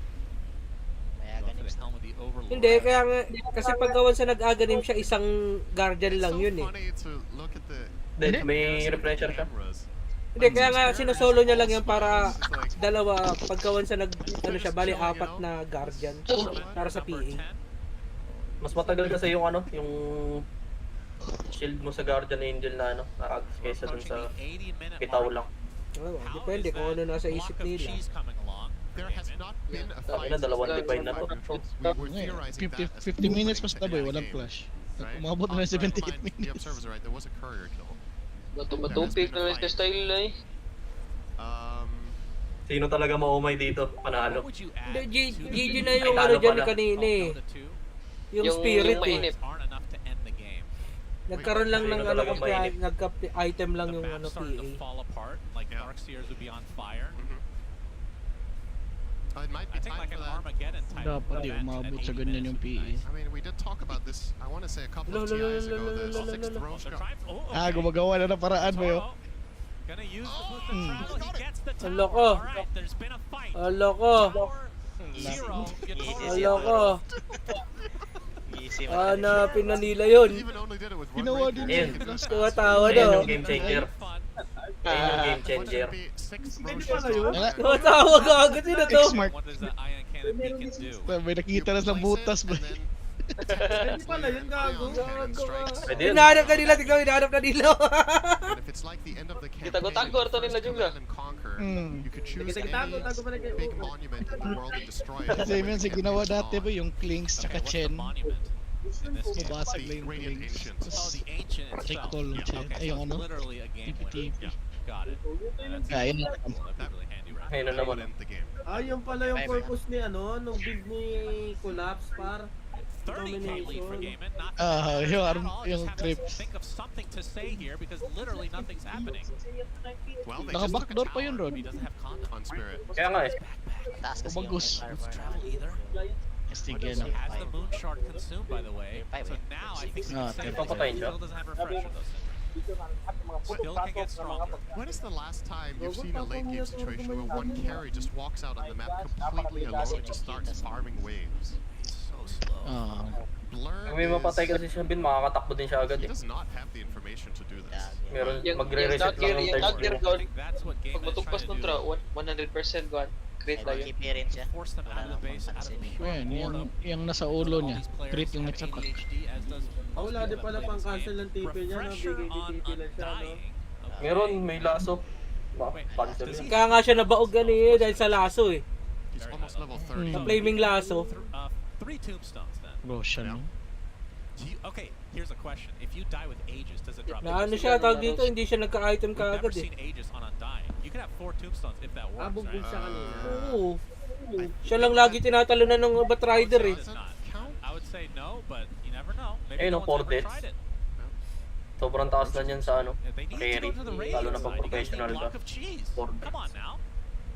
Go for the helm of the Overlord. Hindi, kaya nga, kasi pag gawan sa nag-aganim siya, isang guardian lang yun eh. So funny to look at the Then, may refresher ka. cameras. Hindi, kaya nga sinosolo niya lang yan para dalawa, pag gawan sa ano siya, bali 4 na guardian para sa Number PA. 10. Mas matagal kasi yung ano, yung shield mo sa Guardian Angel na ano, kaysa dun Approaching sa the 80-minute bitaw mark. lang. Oo, How depende is kung ano that nasa block isip of nila. cheese coming along? there has not been a Sabi fight. na, dalawang divine na to. We were theorizing that as 50 minutes opening mas to taboy, end the walang game, flash. right? Umabot na ng Bear in 78 mind, The minutes. observers are right, there was a courier kill. Matupik na lang style na eh. Sino talaga maumay dito? Panalo. What would you add Hindi, to GG the na yung Ay, ano talo dyan ni pala. kanina eh. Dota 2? Yung Yung spirit eh. mainit. Aren't enough to end the game. Nagkaroon lang ng Sino ano talaga kasi mainit? nagka-item lang The yung map ano started to PA. fall apart, like Yeah. Darkseers would be on fire. It might I be think time like for an that. Armageddon type Dapat di event umabot at sa 80 ganyan minutes yung would be PA. nice. I mean, we did talk about this, I want to say a couple of TIs ago, the 6th row They're shot. trying, Ah, gumagawa na ng paraan mo yun. Toro gonna use the boost of travel. He gets the tower. Loko. Alright, there's been a fight. Loko. Tower 0. Loko. Easy Hanapin na nila yun. He even only did it with one Ginawa raid. din Ayun. yun. Tumatawa Ayan daw. yung game changer. Fun. Ayan yung game What's changer. it be? 6th row Hindi shot. pala yun. Wala. Tumatawa ka agad sila to. X-mark. What does the ion cannon beacon do? May nakita na sa butas ba? Hindi pala yun, gago. Pwede yun. Hinahanap na nila, tignan mo, hinahanap na nila. And if it's like the end of the campaign, Tago-tago, you Arto nila first juga. command and conquer, Mm. you could choose Tago, tago pala any kayo. big monument in the world and destroy it. Kasi yun si ginawa dati ba yung Clinks Okay, tsaka what's the Chen. monument in this game? Mabasag The na yung Radiant Clinks. Ancients. Oh, the ancient itself. Check-call ng Chen. Okay, Ay, so yung it's ano? literally a game winner. TPTP. Got it. That's Ah, yun lang. cool. That'd be really handy right Ayun na That naman. would end the game. Yung pala yung purpose ni nung build ni Collapse par. 30k lead for Gaiman. Not Ah, bad yung at arm- all. yung Just have to trips. think of something to say here because literally nothing's happening. Well, they just took a Naka-backdoor pa yun, tower Ron. He doesn't have content. on Spirit. Kaya nga eh. Umagus. Travel either. Stigan. He has the moon shard consumed, by the way. So now I think we Ah, can say tempo. that he still doesn't have refresher though. Still can get stronger. When is the last time you've seen a late game situation where one carry just walks out on the map completely alone and just starts farming waves? He's so slow. Ah. Blur Kung may mapatay kasi siya bin, makakatakbo din siya agad he eh. does not have the information to do this. Meron, Yung magre-reset lang ng yung third dagger skill. gone. That's what Pag Gaiman is matugpas trying ng to do. 100% gone. Great lang yun. Force them out of the base out of pure Ayan, boredom. yung nasa ulo All niya. these players Crit yung have nagsapak. ADHD, as does most Wala people din that pala play pang this cancel game. ng TP niya, no? Refresher Bigay ni on TP lang siya, no? Undying. Okay. Meron, may laso. Wait, Cancel does yun. he- Kaya nga siya nabaog ganun dahil sa laso eh. He's almost level 30. Sa flaming laso. 3 tombstones then. Roshan. no? Do you, okay, here's a question. If you die with Aegis, does it drop Na ano tombstones? siya, tawag dito, hindi siya nagka-item We've never kaagad eh. seen Aegis on Undying. You could have 4 tombstones if that works, Bumbul right? siya kanina. Oo. Siya lang lagi tinatalunan ng Batrider eh. It's not. I would say no, but you never know. Eh, Maybe no, no one's ever Fortis. tried it. Sobrang taas na niyan sa ano, If they need to carry. go to the Lalo Radiant na pag side, you guys need professional ka. block of cheese. Fortis. Come on now.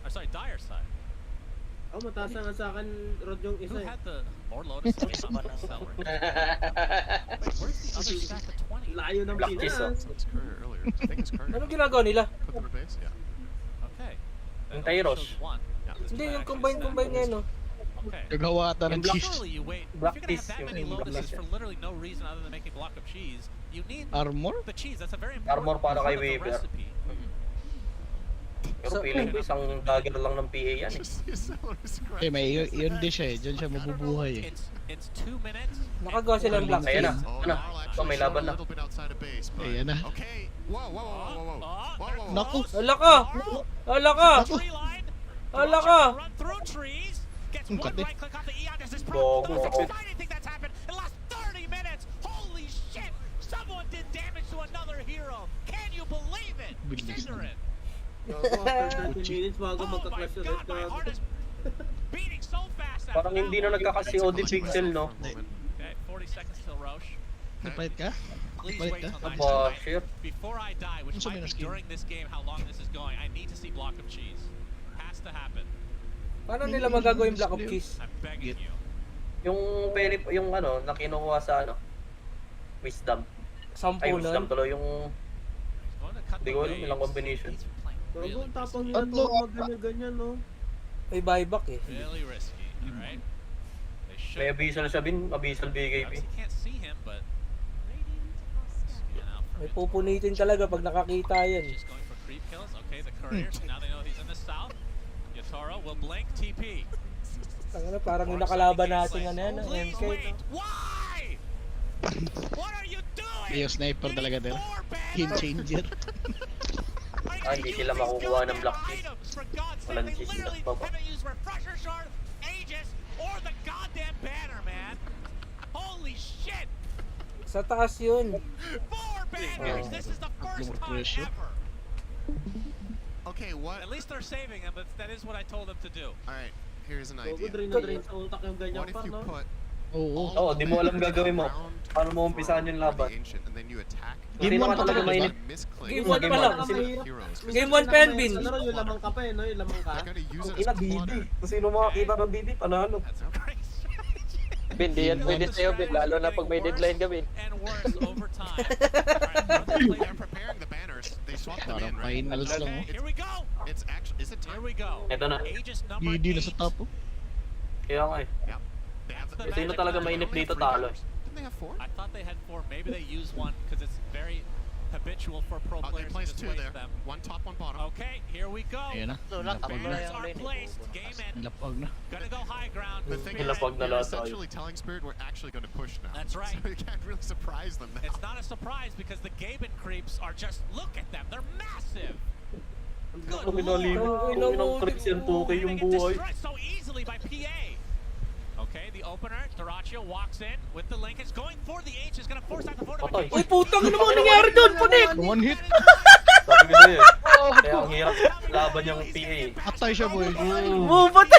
Or sorry, Dire side. Mataas na nga sa akin, Rod, yung Who isa eh. had the more Lotus? Celery. Wait, where's the other stack of 20? Layo ng Black Kiss, Pinas. It's courier earlier. I think it's courier. Anong ginagawa nila? Put them in base? Yeah. Okay. That Yung only Tyros. shows one. Hindi, yung combine ngayon no. Okay. Gagawa ata ng Yung black- cheese. Surely you wait. Black If you're gonna have Kiss, that yung many black Lotuses Kiss. for literally no reason other than making block of cheese, you need Armor? the cheese. That's a very important Armor para part kay of the Weaver. recipe. Pero feeling ko isang dagger lang ng PA yan eh. Just his salary's Eh, may yun din siya eh. Diyan siya mabubuhay eh. It's 2 minutes. Nakagawa sila ng black Ayan na. kiss. Oh, Ano? Narl Oh, actually may showed laban a na. little bit outside of base, but Ayan na. okay. Whoa, whoa, whoa, whoa, whoa, whoa, whoa. Naku! Ala ka! Ala ka! Tree line. Ala ka! Run through trees. Gets Ang one kate. right click off the Eon. This is Bogo, probably the most kapit. exciting thing that's happened in the last 30 minutes. Holy shit! Someone did damage to another hero. Can you believe it? Bilis. Ignorant. Gago, after 30 minutes bago Oh my magka-clash ulit. god, my heart is beating so fast. Parang hindi na nagkaka-COD pixel, no? Okay, 40 seconds till Roche. Napalit ka? Please Napalit wait ka? till Aba, 9 shit. before I die, which Ano sabi might ng be skin? during this game, how long this is going. I need to see block of cheese. Has to happen. Paano nila magagawa yung black of kiss? I'm begging you. Yung peri, yung ano, na kinukuha sa ano, wisdom. Sampo Ay, wisdom nun. tuloy yung He's going to cut Hindi the ko alam waves. ilang combination. He's playing Gago, really ang tapang risky. nila Tatlo. to mag-ganyan-ganyan, no? May buyback eh. Really risky, alright? They should. may abyssal siya bin, abyssal BKB. Obviously can't see him, but scan out for May it. pupunitin talaga pag nakakita yan. Just going for creep kills. Okay, the courier. So now they know he's in the south. Yatoro will blink TP. Tangina, parang yung nakalaban natin ano yan, ang Please MK. wait. Why? What are you doing? Yung sniper You talaga need din. 4 banners. Game changer. Are you Ah, hindi gonna sila use these makukuha ng goddamn black key. items, for God's Walang cheese na literally baba. haven't used refresher shard, Aegis, or the goddamn banner, man. Holy shit! Sa taas yun. 4 banners. This is the first time ever. Okay, what? At least they're saving them, but that is what I told them to do. Alright, here's an Gogo, idea. drain na drain sa utak yung ganyan What if par, you no? put Oo. Oo, di mo alam gagawin mo. Paano mo umpisahan yung laban? and then you attack. Game 1 talaga mainit. Game 1 pa lang. Heroes. Game 1 pa yan, Bin. Sa laro, yung lamang ka pa eh, no? Yung lamang ka. I gotta use it Ina, as BB. clutter. Kung sino makakita ng BB, panalo. That's a great strategy. Bin, di yan pwede sa'yo, Bin. Lalo na pag may deadline ka, Bin. And worse over time. Alright, They're preparing the banners. They swapped them in, Parang right? finals lang oh. here we go. It's actually, is it Here time? we go. Ito na. Aegis number GD na sa 8. top oh. Kaya nga eh. Yep. They have the, Sino talaga mainit dito talo? Didn't they have 4? I thought they had 4. Maybe they use one because it's very habitual for pro They players to placed just 2 waste there. them. One top, one bottom. Okay, here we go. Ayan na. Banners Lapag are placed. Game in. na. Gonna go high ground. The thing Nila is, pag they're nalato essentially telling Spirit we're actually going to push now. That's right. So you can't really surprise them now. It's not a surprise because the Gaben creeps are just, look at them, they're massive. Good Kung minalimo, kung minang creeps yan 2K yung Getting buhay. destroyed so easily by PA. Okay, the opener, Tarachio walks in with the link. It's going for the H. Is going to force out the photo. Patay. Uy, putang ano mga nangyari doon, putik! One hit. Sabi ko sa'yo. Kaya ang hirap laban yung PA. Patay siya boy. Oh, patay!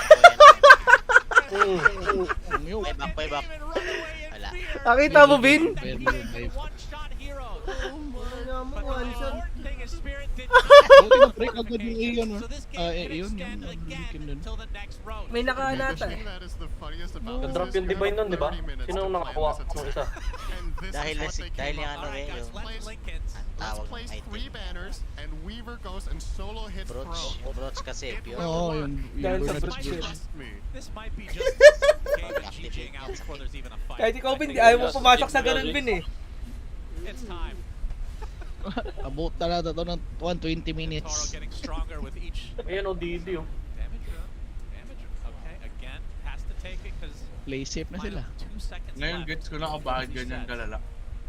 Wala. Nakita mo, Bin? One-shot heroes. Wala mo, But the one shot. important thing is Spirit did Buti na break agad yung Aeon So ah. this game can Aeon extend yung again weekend dun. until the next road. May The nakaanata thing eh. that is the funniest about this Nag-drop is yung you divine have nun, di ba? 30 minutes Sino to ang plan nakakuha this ng attack. isa? And this Dahil is what na they dahil came yung up ano Alright eh, guys, yung let's link it. Let's tawag place ng 3 item. banners and Weaver goes and solo hits Pro. Broach kasi, It pure. will Oo, work. yung Dahil sa Bernard Broach Spears. Trust me. This might be just Gaben GGing out before there's even a fight. Kahit ikaw, Bin, ayaw mo pumasok sa ganun, Bin eh. It's time. Abot na to ng 120 Toro minutes. getting stronger with each Ayan o, DD oh. damage room. Damage room. Okay, again, has to take it because Play safe na sila. 2 seconds Ngayon, left. gets ko na kung bakit ganyan kalala.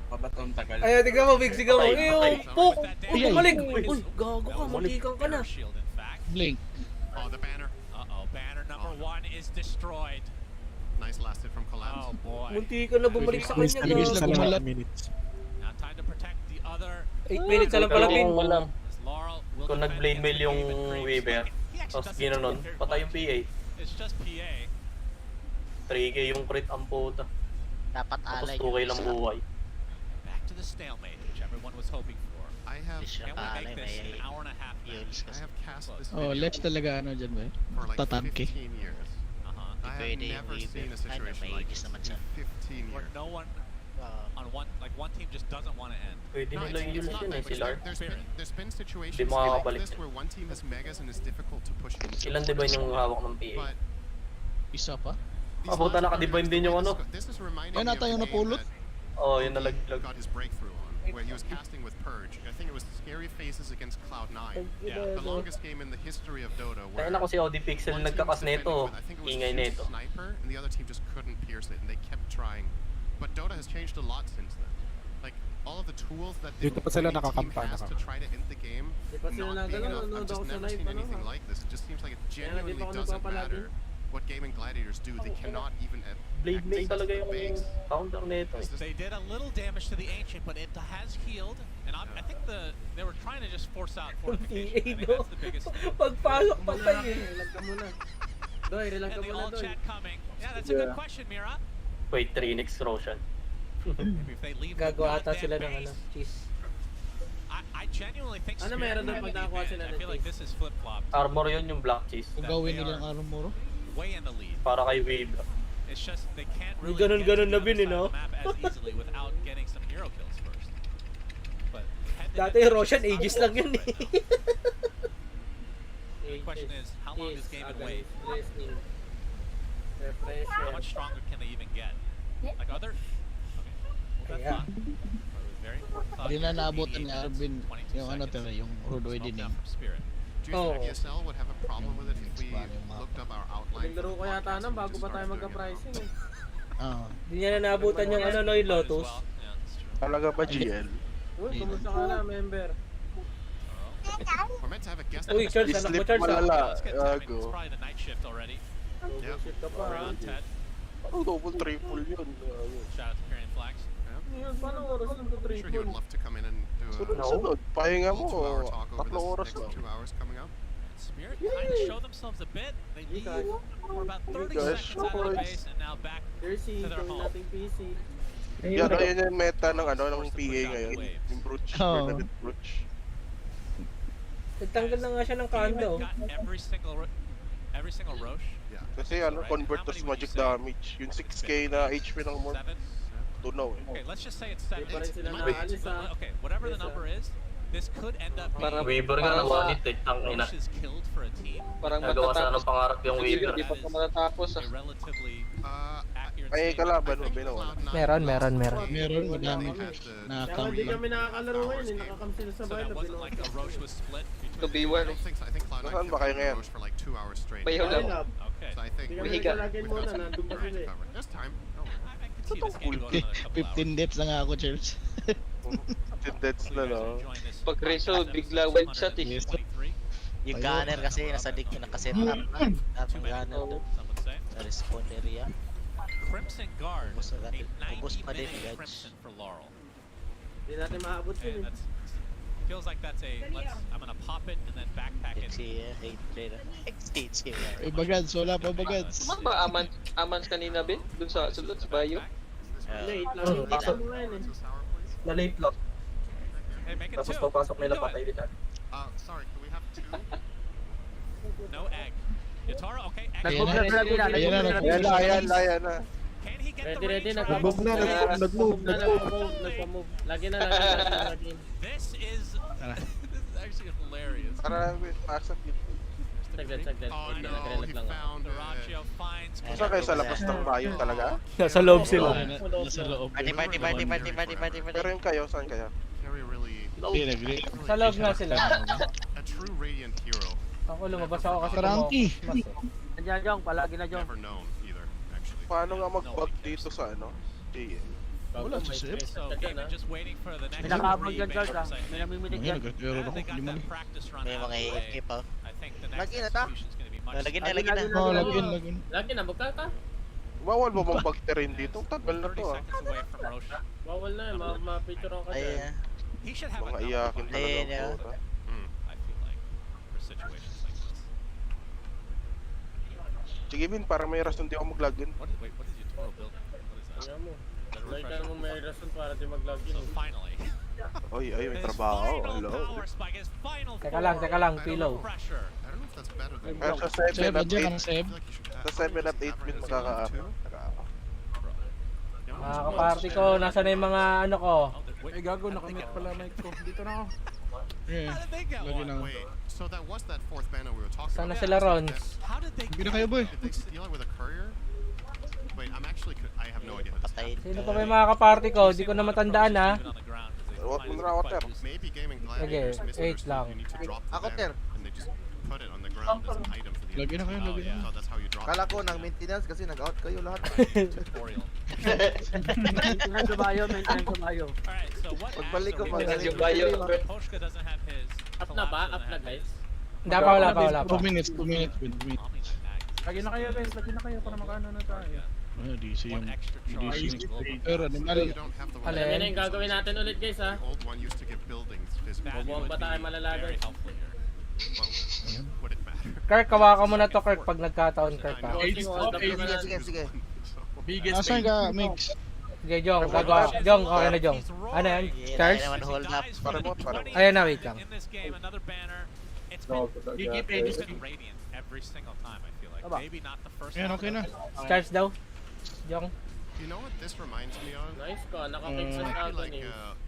Pabatong tagal. Ayun, tignan mo, Big, tignan mo. Patay, Uy, patay. puk! Uy, Ay, bumalik! ay. Uy, gago ka, magkikang ka na. Air shield, in fact. Blink. Oh, the banner. Uh-oh, banner number 1 is destroyed. Nice last hit from Collapse. Oh boy. Munti ka na bumalik sa kanya. Bilis na gumalat. Now time to protect the other. 8 minutes na lang pala, Bin. Kung, As Laurel will kung defend nag-blade mail against yung Gaben creeps. Weaver, He actually tapos doesn't ginanon, do very patay yung much. PA. It's just PA. 3K yung crit ang puta. Dapat Tapos alay 2K lang buhay. Back to the stalemate, which everyone was hoping for. I have Fish Can na we alay, make this may an hour and a half match? heals I kasi. have cast this Oh, video let's talaga ano dyan ba? for like Tatanke. 15 years. Uh-huh. I have Pwede yung never Weaver. seen a Ay, situation may like aegis this naman in siya. 15 Where years. no one on one team just doesn't want to end. Pwede No, nila it's yun not yun eh, like si Lard. there's been situations Di like makakabalik this din. where one team has megas and it's difficult to push into. Ilan divine yung hawak ng PA? But Isa pa? these Puta, last naka-divine players, din yung the way ano. This is reminding Ay, me of nata yung the game napulot? that Oh, yun he nalaglag. got his breakthrough on, where he was casting with Purge. I think it was Scary Faces against Cloud9. Yeah. The longest game in the history of Dota where Kaya na ko si Audi Pixel one team was nagkakas defending nito. with, I think it was Ingay Fuse nito. Sniper, and the other team just couldn't pierce it, and they kept trying. But Dota has changed a lot since then. Like, all of the tools that the Dito pa sila winning team nakakampanya has ka. to try to end the game Di pa sila not being nagalaw, enough. I've nanonood just ako sa never live, seen ano, anything ha? like this. It just seems like it Kaya nga, di genuinely pa ako doesn't nagpapalagi. matter what gaming gladiators do. They cannot even Blade mail access talaga the yung base. counter nito. It's just- They did a little damage to the Ancient, but it has healed. And I think they were trying to just force out fortification. I think that's the biggest thing. Pagpasok, patay eh. Relag ka muna. Doy, relag ka And the muna, all Doy. chat coming. Yeah, that's a good question, Mira. Wait, 3 next Roshan. Maybe if they leave the Gagawa ata goddamn sila ng base, ano, cheese. I genuinely think Ano Spirit meron doon might pag be the nakakuha advantage. sila I ng feel like cheese? this is flip-flopped. Armor yun yung black cheese. Kung gawin nilang armor. Way in the lead. Para kay Weaver. It's just they can't really Ganun- get to ganun the na other bin, side no? of the map as easily without getting some hero kills first. But head-to-head Dati Roshan, matches ages are lang yun right eh. now. The question is, how long does Gaben wait? Blessing. How Refresher. much stronger can they even get? Like other? Okay. Well, that's Yeah. fine. But it was very thought Hindi na here, naabutan 88 ni minutes, Arvin 22 yung ano seconds. tira, yung Road Smoked Wedding. out from Spirit. Do you Oh. think ESL would have a problem with it if we looked up our outline? Naglaro ko yata nun bago pa tayo magka-pricing eh. Ah. Hindi niya na naabutan yung ano, no, yung Might as Lotus. well. Yeah, that's true. Talaga ba, GL? Uy, kumusta ka na, member? We're meant to have a guest. Uy, Charles, anak mo, Charles. Let's get timing. It's probably the night shift already. Yeah. We're on Ted. Double, triple yun. Shout out to Carrying Flags. Yun, paano oras ng I'm sure he would love to come in and do a Sunod, pahinga mo. 2-hour talk over 3 this oras next lang. 2 hours coming up. Spirit kind of show themselves a bit. They leave for about 30 seconds out of the base and now back Jersey, to their gawin home. nating PC. Yan, ayun yung meta ng ng PA ngayon. Yung Brooch, Bernadette Brooch. Nagtanggal na nga siya ng kando. Got every single Roche. Yeah. Kasi convert to magic damage. Yung 6k na HP ng more. 7. Tunaw eh. Okay, let's just say it's 7. Di pa rin sila It might be- naalis, ah. okay, whatever the Yes, number is, this could end up being Weaver nga ng wanit eh. Tangina. Roche is killed for a team. Parang Nagawa sana ng pangarap yung Weaver. Hindi pa pa matatapos A relatively accurate Ay, statement. kalaban I mo, think binawa. Cloud9 Meron, meron. Meron, they madami. had the- Kaya Na-account hindi lang. kami nakakalaro ngayon, nakakam sila sa So bahay that na wasn't like a Roche was split To between be the one. I don't think so. I think Cloud9 Nasaan ba kept kayo the ngayon? Roche for like 2 hours straight. Bayaw lang. Okay. So I think Hindi kami Mahiga. naglalagay we've muna, got some nandun pa ground sila eh. covered. There's time. Oh, I could see this game going another couple hours. 15 deaths na nga ako, Charles. Deads na, no? Pag resolve, bigla one shot eh. Yung gunner kasi nasa dig na nakaset up na. Dapat yung gunner doon Some would say. sa respawn area. Crimson Guard, Ubus na a natin. Ubus pa din, 90-minute guys. Crimson for Laurel. Hindi natin maabot Okay, yun eh. that's feels like that's a I'm gonna pop it and then backpack it. XC, 8 Ay, Bagads, wala pa Bagads. Sumama ba Amans kanina, Ben? Dun sa sulod, sa Bayo? Late lang yung dito mo ngayon eh. Na-late lock. Hey, make it Tapos two. papasok nila Do it. patay din. sorry, can we have 2? No egg. Yatara, okay. Egg. Ayan na, ayan na, Ayan na, ayan na. Can he get the Ready, range right? nag-move na, nag-move. nag-move. Lagi na lagi. This is this is actually hilarious. Para pasok yun. Saglit. Oh no, he lang. found it. Daracio finds Saan kayo sa labas ng bayo talaga? Nasa loob sila. Nasa loob. Party. Pero yung kayo, saan kayo? Carry really, Hindi, nag-re. Sa loob nga sila. a true Radiant hero. Ako lumabas ako kasi Frankie. Nandiyan, Jong. Palagi na, Jong. Never known either, actually. Paano nga mag-bug dito sa ano? Wala sa save. So Gavin just waiting for the next May nakabag three dyan, Charles, ah. bases, I May think. namiminig Ngayon, yan. nag-error ako. They got Lima that na. practice run May out of mga the AFK way. pa. I think the next Lagi na ta. execution is going to be much Lagi na. Oh, lagyan. Lagi na, magkaka. Bawal ba mong bacterin dito? Tagal na 30 to ah. seconds away from Roche. Bawal na eh, ma-picture ako kasi. Ay, He should have a Mga number iyakin one, talaga Ayun, ako. I feel like, for situations like this. Sige Bin, para may rason di ako mag-login. What is your total building? What is that? Tingnan mo. Is that a Like refresh? mo may rason para di mag-login. So finally, Oy, may his trabaho. final Hello. power spike, his final Teka lang, pillow. pressure. I don't know if that's better than. Sa 7 Save, at andyan ka 8. na, Seb. I feel like you should Sa 7 at 8 Bin makaka-ano. Mga kaparty ko, nasa na yung mga ano ko. Ay, gago, nakamit pala mic ko. Dito na ako. Yeah. How did they get Lagi one? na. Wait, so that was that 4th banner we were talking Sana about. sila Rons. How did they Hindi na get kayo, boy. Did they steal it with a courier? Wait, I have no idea how this patay. happened. Sino pa ba yung mga kaparty ko? Di ko na matandaan ha. Huwag mo na water. Maybe Gaming Okay, Gladiators 8 misunderstood. lang. You need to drop the Ako, banner, and they just put it on the ground as an item for the Lagyan na kayo, Oh, lagyan na. So that's how you drop Kala it. ko ng maintenance kasi nag-out kayo lahat. tutorial. Maintenance Dumayo, maintenance Dumayo. Alright, so what Pagbalik ko, acts are we magaling doing? yung bayo. Poshka doesn't have his. Up na ba? Collapse Up na doesn't have guys? his. Hindi pa, wala pa. 2 minutes, 2 minutes. Wait, wait. Omni like that. Lagi na kayo, guys. Lagi na kayo para makaano na tayo. Ah, DC One yung... extra DC charge. yung... is global. Pero, animal. You don't have the one. Alin? Yan na yung gagawin natin ulit guys ha. The old one used to give buildings physical. That Buwang would ba tayo be malalagas? very helpful here. Well, would it matter? Kirk, kawa ka muna to Kirk pag nagkataon Kirk ha. Sige, hold up naman natin. Sige. Nasaan ka, Mix? Sige, Jong, gagawa. Jong, okay na Jong. Ano yan? Charles? naman hold up. Guys, for the Paramount, 20th Ayan na, wait lang. in this game, another banner. It's been Radiant every single time, I feel like. Maybe not the first Ayan, one, okay na. Charles daw. Jong. You know what this reminds me of? Nice ko, nakapix sa Maybe akin like eh.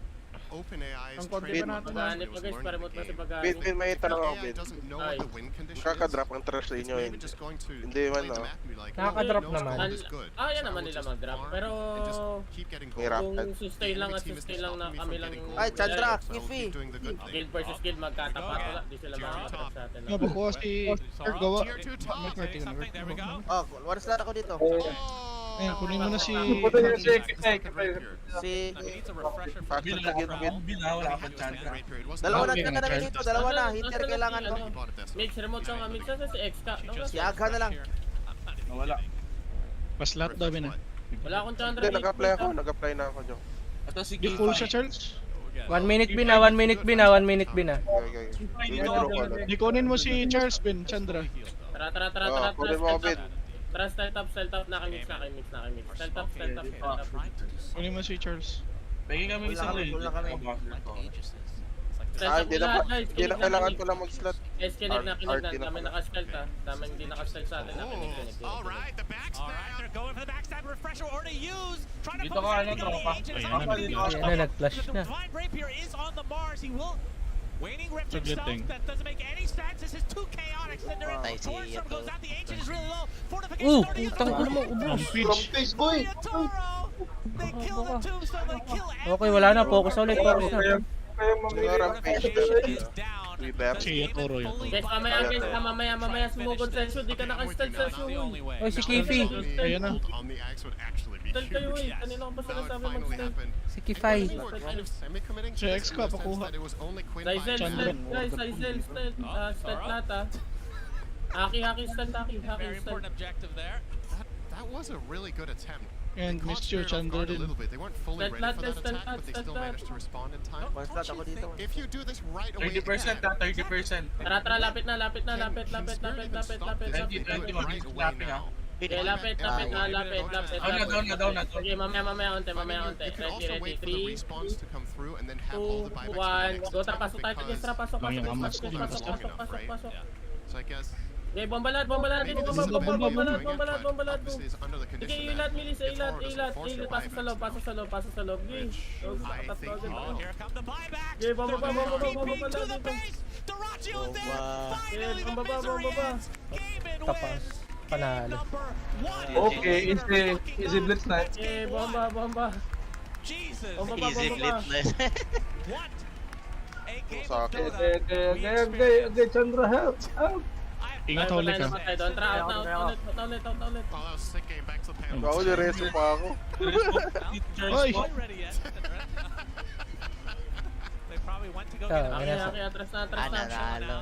OpenAI's Ang konti trade pa natin, model Maghanip was pa guys, learning para mo the pa si game. Bagani. Bin, may tanong ako AI Bin. doesn't know what the win condition is. Kakadrop ang trash sa It's inyo maybe yun. just going to Hindi man, play the no? map and be like, Nakakadrop "Oh, no, naman. gold is good." Ah, yan So naman we'll nila just mag-drop. farm Pero and just keep getting gold. Hirap. kung sustain lang at Enemy team is sustain lang na stopping me kami from lang. getting gold. Ay, Chandra, So I'll Kiffy. keep doing the good thing. Guild versus guild magkatapat wala. Di sila makakatap sa atin. Ah, bakuha si... Kirk, gawa. Tier 2 top. May party ka na, Something, there we Kirk. go. Oh, waras lahat ako dito. Oh, Ayan, kunin mo na si... Si... Wala akong chance. Dalawa na ka na dito, dalawa na. Hitter kailangan ko. Mix remote ka nga, mix sa si X ka. Si Agha na lang. Wala. Paslat daw na. Wala akong Chandra. Hindi, nag-apply na ako, Jong. Ito si Di full siya, Charles. 1 minute bin na, 1 minute bin na, 1 minute bin na. Okay. Withdraw ko lang. Di kunin mo si Charles Ben, Chandra. Tara. Kunin mo ako, Ben. Tara, style top, nakimix. Style top. Kunin mo si Charles. Pagin kami isang lane. Wala kami. Hindi na kailangan ko lang mag-slot. Guys, kinig na. Dami naka-style ka. Dami hindi naka-style sa atin. Alright, the backstab. They're going for the backstab refresher already used. Trying to Dito ka ano, tropa. Ayan na, nag-flash na. Divine Rapier is on the Mars. He will waning rift It's a good himself. thing. That doesn't make any sense. This is too chaotic. Cinder Patay si Torstrom goes out. The Ancient is really low. Oh, Fortification already used. putang ina mo, ubos. Pitch. Toro. They kill the tombstone. They kill Okay, wala na, focus na ulit, focus na. is down. Si Toro yun. Guys, mamaya sumugod sa issue. Di ka naka-style sa issue. Oy, si Kifi. Ayan na. On the axe would actually be Style kayo huge. Kanina ko pa Now it sinasabi finally mag-style. happened. Si Kifay. We were kind of semi-committing Si to X this in ka, the sense pakuha. that it was only Quinn Sizel, by Chandra. style nata. Haki, style, haki, Very style. important objective there. That was a really good attempt. And They caught missed your Spirit off guard Chandra a little din. bit. They weren't fully Start ready for that start attack, but they still managed to respond in time. One slot ako dito. If you do this right away, 30% again, na, 30%. Tara, lapit na. can Spirit even stop this if you do it 20, right away now? Okay, lapit. Down na. Okay, mamaya unti. You can also Ready, wait for the 3, respawns to come through and then have all 2, the buybacks 1. for the Go, next pasok tayo. attack Tara, pasok. Lang yung amas ko, hindi Pasok. So I guess Okay, bombalad. maybe this is the best way of doing it, Bombalad. but obviously it's under the Sige, condition ilat, that milis, the Toro doesn't ilat. force your Pasok sa buybacks. loob. Okay. I think Oh, here come the buybacks. Okay, bomba to the dito. base. Duraccio's there. Bomba. Finally, the misery ends. Game and Tapas. wins. Panalo. Number 1. Okay, easy blitz na. Okay, bomba. Jesus. Easy blitz na. What a game Sa of akin. Dota. Okay, Chandra, help. Ingat ulit ka. Out na. Oh, that was a sick game. Back to the panel. Ako, nireso pa ako. Oy! Not ready yet. They probably went to go Ah, get it. ganun. Okay, atras na. Nanalo.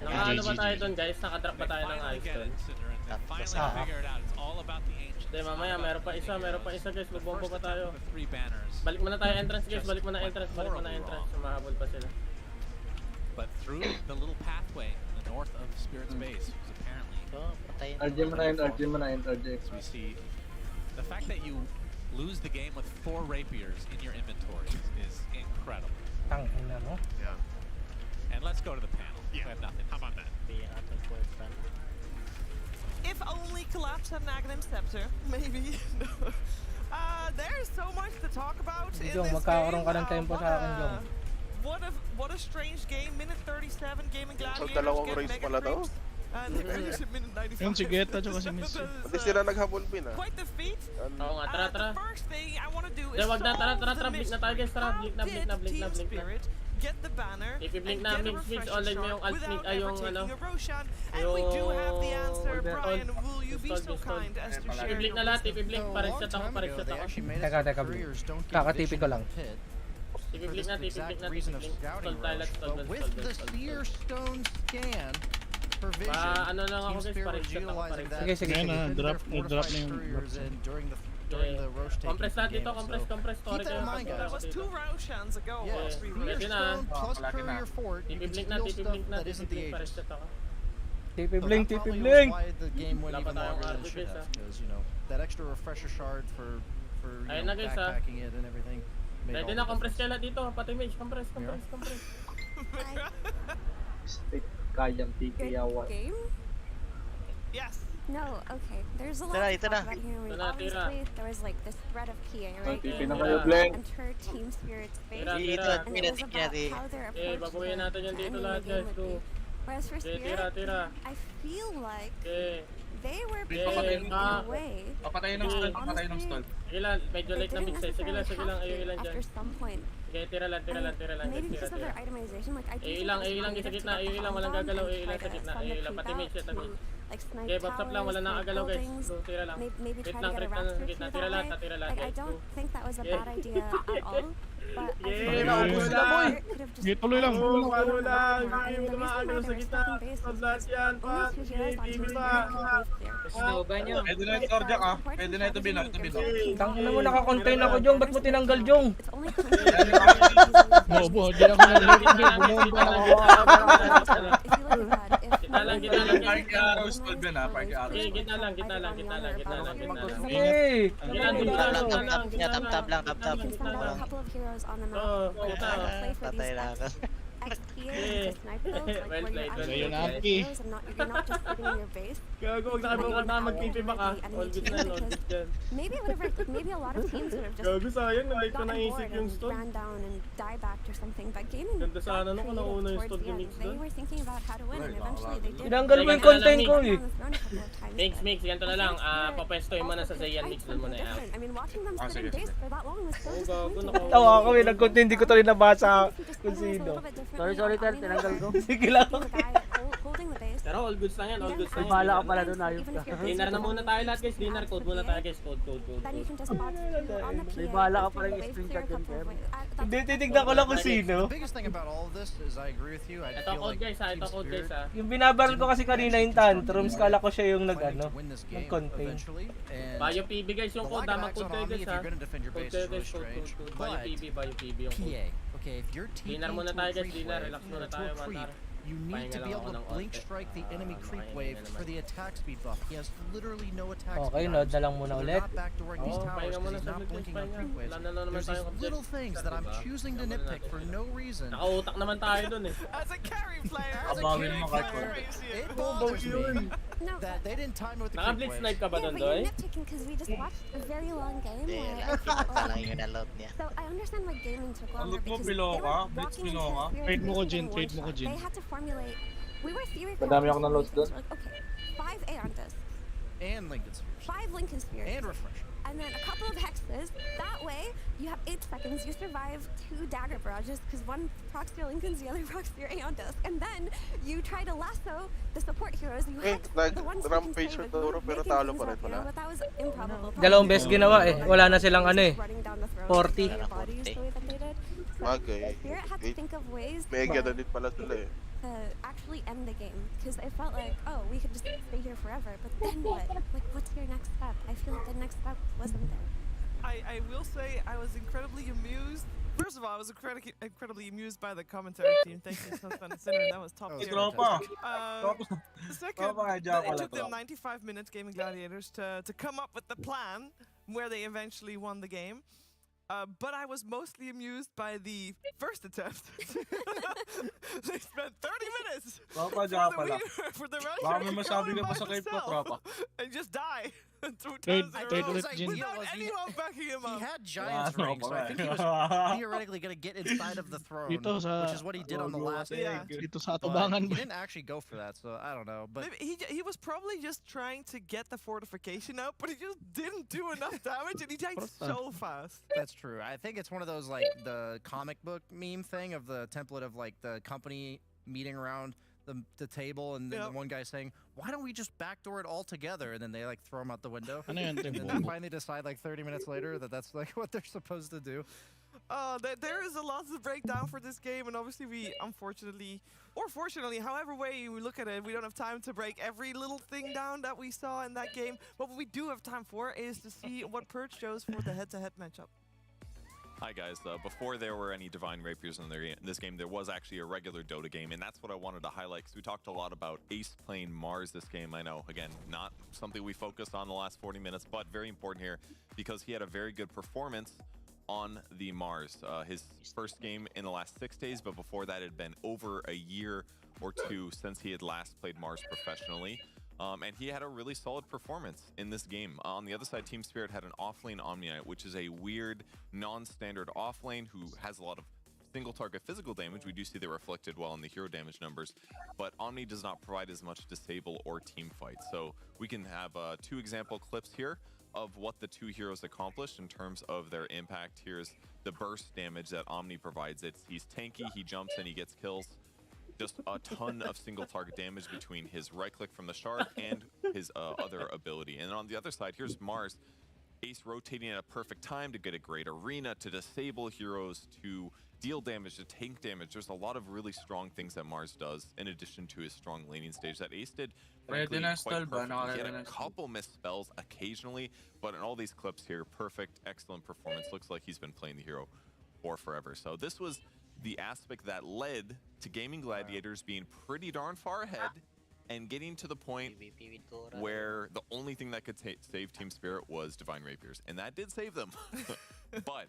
Nakano ba tayo doon, guys? Nakadrop ba tayo ng Finally ice get doon? it, Cinder, and they finally Ah. figure it out. It's all about the Ancient. Hindi, mamaya, meron pa isa guys. Magbombo pa tayo. The 3 banners. Balik muna tayo entrance, guys. Balik muna entrance. Mahabol pa sila. But through the little pathway in the north of Spirit's base, was apparently, RJ mo na yun. as we see, the fact that you lose the game with 4 rapiers in your inventory is incredible. Tangina mo. Yeah. And let's go to the panel. We have nothing. How about that? If only Collapse had an Aghanim Scepter, maybe. There's so much to talk about in Jong, this magkakaroon ka ng game. tempo sa akin, Jong. What a strange game. Minute 37, Gaming Gladiators dalawang get race mega pala daw. creeps. And they finish at minute 95. Yun si Geta tsaka si Missy. Hindi sila naghabol pin ah. Quite the feat. Oo nga, tara. The first thing I want to do is Hindi, wag na, tara. solve the Blink na tayo, guys. Tara, mystery. blink na. How did Team Spirit get the banner Ipi-blink and na, get a mix, refresher online mo shard yung alt without mix, ay ever yung taking ano, a Roshan? And we do have the answer, Brian. Will you be so kind as to share Ipi-blink na your lahat, wisdom? ipi-blink. Pareset ako. Teka. Kakatipi ko lang. Ipi-blink na. Stall tayo, let's stall. Stone scan for Ano lang ako guys, pareset ako. Sige. Ayan na, drop na yung... Compress lahat dito, compress. Sorry kayo. That was 2 Roshans ago. Pwede na. Ipi-blink na. Pareset ako. Tipi-blink. Wala pa tayong RB guys ha. That extra refresher shard for Ayun na guys ha. backpacking it and everything. Pwede na, compress kayo lahat dito. Pati mage, compress. Kayang tikiyawan. Game? Yes. No, okay. There's a lot Tara, to talk tara. about here. We obviously, there was like this threat of keying, right? Okay, And kayo, we Glenn. enter Team Spirit's face. Tira. And it was about how they're approaching babuhin natin yan dito ending lahat the game guys. would be. Whereas for Spirit, Tira. I feel like Okay. they were Okay, playing in a way. Papatayin ng stall. Sige lang, medyo They late na didn't mix eh. Sige lang, necessarily have ayun to lang dyan. after some point. Okay, tira lang. Maybe Guys, because of their itemization, like I do ayun lang sa gitna, walang gagalaw, ayun lang sa gitna, pati mage, like snipe Okay, bop lang, wala towers, nang agalaw guys. buildings, So, tira lang. maybe Wait try lang, to get a trip lang, raptor gitna, too tira that lahat, way. tira lahat. Like, I Yes, don't go. think that was a Yeah. bad idea at all. But I Yeah, think naubos na, boy. could have just Sige, tuloy lang. Oo, paano lang? And Hindi the mo reason why makagalaw sa they were gitna. stuck in base was Lahat because yan, only pa. 2 heroes on TV team pa. can base clear. Pwede na yung Torjak ah. Pwede na ito binaw. Ito binaw. Tangina mo, naka-contain ako, Jong. Ba't mo tinanggal, Jong? It's only Bobo, di ako nag-live. Gitna lang, gitna lang. Parky arrows, Gold Ben ah. Parky arrows. Okay, gitna lang, gitna lang, gitna lang, gitna lang, gitna lang. Hey! Tap lang, tap. You can send out a couple of heroes on the map Oh, that play for Patay these na ako. XP and snipe builds, like where you're actually Ayun, getting Aki. heroes and you're not just sitting in your base. Gago, huwag na kayo huwag na mag-PP ba ka? All good na, all good yan. Maybe maybe a lot of teams would have just Gago, sayang, na-late ko gotten naisip bored yung and stun. ran down and die backed or something. But gaming Ganda got sana nung creative nauna yung towards stun the ni end. Mix They dun. were thinking about how to win, and eventually they did. Tinanggal mo yung content ko, eh. Mix, ganito na lang. Papestoy mo na sa Zayan Mix doon mo na yan. I mean, watching them sit in base for that long was so Oh, gago, disappointing. Tawa ako, eh. Nag-content, hindi ko tuloy nabasa kung It was a sino. little bit differently. Sorry, Ter, I mean, tinanggal ko. Sige lang. being the guy holding the base. Pero all goods lang yan, all goods lang yan. Bahala ka pala doon, ayos Even ka. if you're Dinner na muna tayo lahat guys, dinner. Code muna tayo guys, code. then you can just box through on the PA. bahala ka pala wave yung clear screenshot a couple dyan, of waves. Hindi, titignan ko lang kung sino. The biggest thing about all of this is I agree with you. I Ito feel code like guys ha, ito Team code guys Spirit ha. Yung binabaril ko kasi kanina yung tantrums, kala ko siya yung planning nag-ano, to win this game nag-contain. eventually, and Bio PB guys yung the code, lack of tama acts code on kayo Omni guys if ha. you're gonna defend your Code base kayo is really guys, code. strange. Bio PB yung code. PA, okay, if you're Dinner TPing muna to tayo a guys, creep dinner. wave Relax muna to tayo, a creep, mantar. you need Pahinga to be lang able ako to ng blink konti. strike the enemy creep Makaingay wave na naman. for the attack speed buff. He has literally no attack Okay, speed. load items, na lang muna so ulit. they're not backdooring these Oo, towers pahinga because muna he's sa not mid, blinking on pahinga. creep waves. Wala na naman There's tayong these object. little things that I'm Diba? choosing to Tama na nitpick natin for siya. no reason. Nakautak naman tayo dun eh. As a carry player, Abangin mo kahit It bothers me No, that they didn't time it with the creep Naka-blitz waves. snipe ka ba yeah, dun, but you're Doy? nitpicking because we just watched a very long game Hindi, where I last felt pa lang like... yung naload niya. So I understand why gaming took longer Look mo, because below they ka. were Blitz walking below into ka. a fear Trade mo ko, of Jin. getting Trade mo ko, one-shot. Jin. They had to formulate... We were theory Madami akong naload dun. Like, okay, 5 Aeon discs, And Lincoln Spheres. 5 Lincoln Spheres, And Refresh. and then a couple of hexes. That way, you have 8 seconds. You survive 2 dagger barrages because one procs your Lincolns, the other procs your Aeon disc. And then you try to lasso the support heroes. You had the ones who can Rampage save sa it. Toro, They pero can talo use pa rin up, you know, pala. but that was improbable. Dalawang best ginawa eh. Wala na silang ano eh. Running down the throat 40. of their bodies the way that they did. So Bagay. Spirit had to think of ways Mega na din pala sila eh. to actually end the game because it felt like, oh, we could just stay here forever. But then what? Like, what's your next step? I feel like the next step wasn't there. I will say I was incredibly amused. First of all, I was incredibly amused by the commentary team. Thank you, Sunfun and Sinner. That was top tier. Tropa. Second, Tropa, kaya it pala, took them tropa. 95 minutes, Gaming Gladiators, to come up with the plan where they eventually won the game. But I was mostly amused by the first attempt. They spent 30 minutes Tropa, dyan pala. for the rush Baka may masabi ka pa sa cape ko, tropa. and just die 2 Trade- times in a trade row ulit, Jin. without He- anyone backing him He up. had Giant's Ah, ring, so I think he was theoretically going to get inside of the throne, Dito sa- which is what he did on the last Yeah. game. Dito sa But atubangan he ba? didn't actually go for that, so I don't know. But Maybe he was probably just trying to get the fortification out, but he just didn't do enough damage, and he died so fast. that's true. I think it's one of those like the comic book meme thing of the template of like the company meeting around the table and then the one guy saying, "Why don't we just backdoor it all together?" And then they like throw him out the window. Ano yan, And then they finally decide like 30 minutes later that that's like what they're supposed to do. There is a lot to break down for this game, and obviously we, unfortunately, or fortunately, however way we look at it, we don't have time to break every little thing down that we saw in that game. But what we do have time for is to see what Purge shows for the head-to-head matchup. Hi guys, before there were any Divine Rapiers in this game, there was actually a regular Dota game, and that's what I wanted to highlight, because we talked a lot about Ace playing Mars this game. I know, again, not something we focused on the last 40 minutes, but very important here, because he had a very good performance on the Mars. His first game in the last 6 days, but before that it had been over a year or two since he had last played Mars professionally. And he had a really solid performance in this game. On the other side, Team Spirit had an offlane Omniite, which is a weird, non-standard offlane who has a lot of single target physical damage. We do see that reflected well in the hero damage numbers, but Omni does not provide as much disable or team fight. So we can have 2 example clips here of what the 2 heroes accomplished in terms of their impact. Here's the burst damage that Omni provides. He's tanky, he jumps and he gets kills. just a ton of single target damage between his right click from the shard and his other ability. And on the other side, here's Mars. Ace rotating at a perfect time to get a great arena, to disable heroes, to deal damage, to tank damage. There's a lot of really strong things that Mars does in addition to his strong laning stage that Ace did frankly quite perfectly. He had a couple missed spells occasionally, but in all these clips here, perfect, excellent performance. Looks like he's been playing the hero for forever. So this was the aspect that led to Gaming Gladiators being pretty darn far ahead and getting to the point where the only thing that could save Team Spirit was Divine Rapiers. And that did save them. But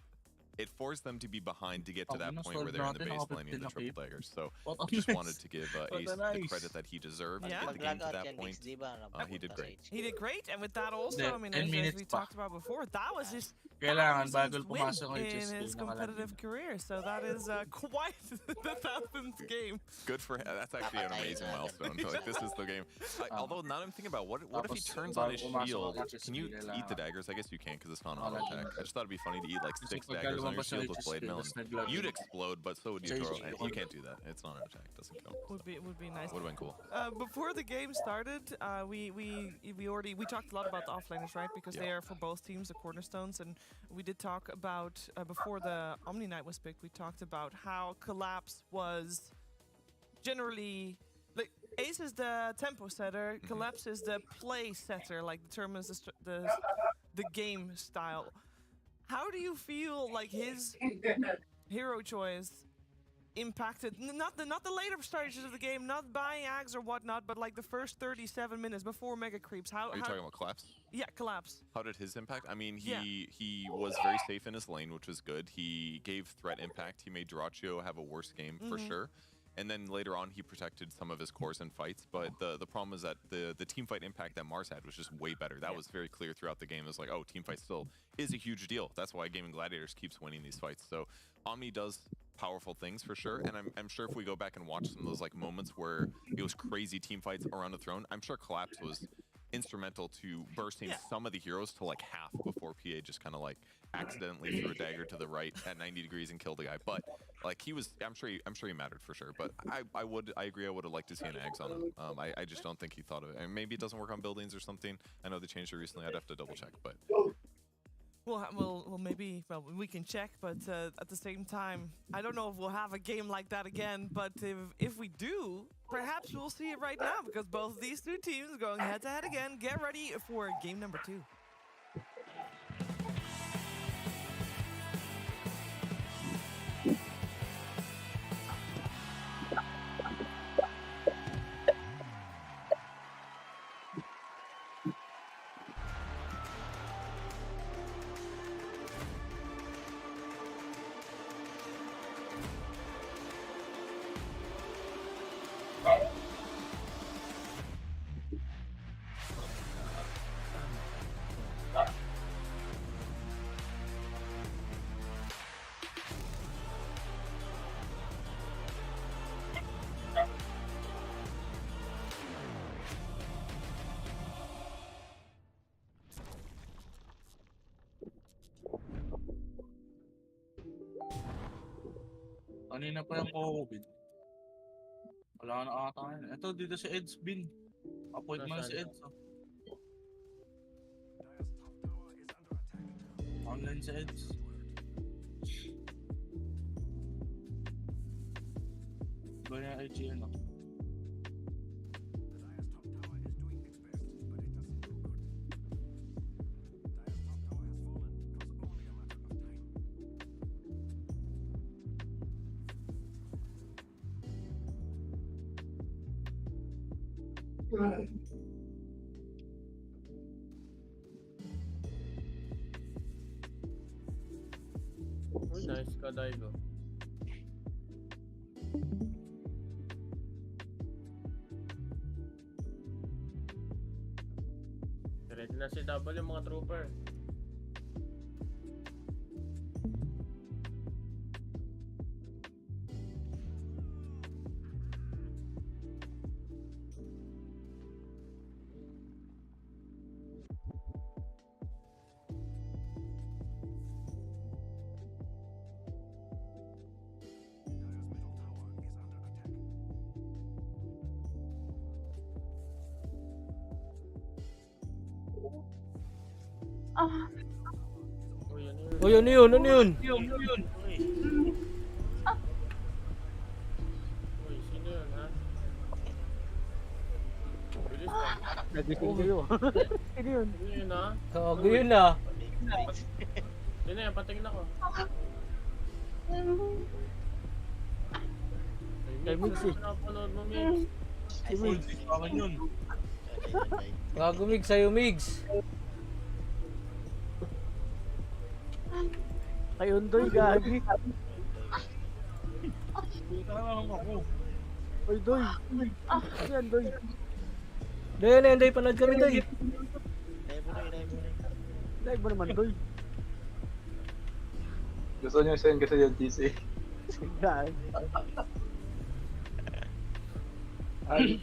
it forced them to be behind to get to that point where they're in the base landing the triple daggers. So just wanted to give Ace the credit that he deserved to get the game to that point. He did great. He did great, and with that also, I mean, as we talked about before, that was his win in his competitive career. So that is quite the 1000th game. Good for him. That's actually an amazing milestone. Like, this is the game. Although now I'm thinking about what if he turns on his shield? Can you eat the daggers? I guess you can because it's not auto attack. I just thought it'd be funny to eat like 6 daggers on your shield with blade mail. You'd explode, but so would you, Toro. You can't do that. It's not an attack. Doesn't count. Would be nice. Would have been cool. Before the game started, we talked a lot about the offlaners, right? Because they are for both teams the cornerstones, and we did talk about before the Omni Knight was picked. We talked about how Collapse was generally like Ace is the tempo setter, Collapse is the play setter, like determines the game style. How do you feel like his hero choice impacted not the later stages of the game, not buying Ags or whatnot, but like the first 37 minutes before Mega Creeps? Are you talking about Collapse? Yeah, Collapse. How did his impact? I mean, he was very safe in his lane, which was good. He gave threat impact. He made Dyrachyo have a worse game for sure. And then later on, he protected some of his cores in fights. But the problem is that the team fight impact that Mars had was just way better. That was very clear throughout the game. It was like, oh, team fight still is a huge deal. That's why Gaming Gladiators keeps winning these fights. So Omni does powerful things for sure. And I'm sure if we go back and watch some of those like moments where it was crazy team fights around the throne, I'm sure Collapse was instrumental to bursting some of the heroes to like half before PA just kind of like accidentally threw a dagger to the right at 90 degrees and killed the guy. But like he was, I'm sure he mattered for sure. But I agree. I would have liked to see an Ags on him. I just don't think he thought of it. And maybe it doesn't work on buildings or something. I know they changed it recently. I'd have to double check. But well, maybe we can check. But at the same time, I don't know if we'll have a game like that again. But if we do, perhaps we'll see it right now because both of these two teams going head to head again. Get ready for game number 2. Kanina pa yung COVID. Wala na ata yun. Ito, dito si Ed's bin. Appointment si Ed's. Online si Ed's. Iba yung IGN ako. Nice ka, Daigo. Ready na si W, mga trooper. Uy, ano yun? Ano yun? Sino yun, ha? Bilis ka. Nagising kayo. Sino yun? Sino yun, ha? Gago yun ah. Sino yan? Patingin ako. Kay Mix eh. Napanood mo, Mix. Si Mix. yun. Gago Migs, sa'yo Migs. Kay Undoy, gagi. Puta na lang ako. Oy, Doy. Ano yan, Doy? Day, panood kami Day. Live mo naman, Doy. Gusto nyo send kasi yung GC. Gagi. Ay.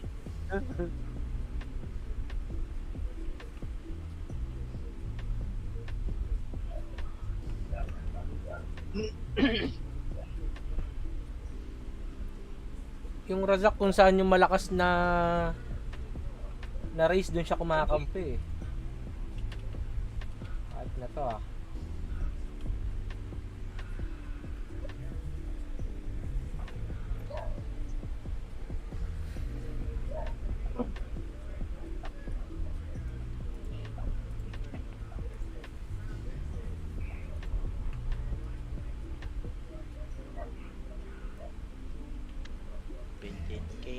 Yung Razak kung saan yung malakas na race dun siya kumakampi eh. At na to ah.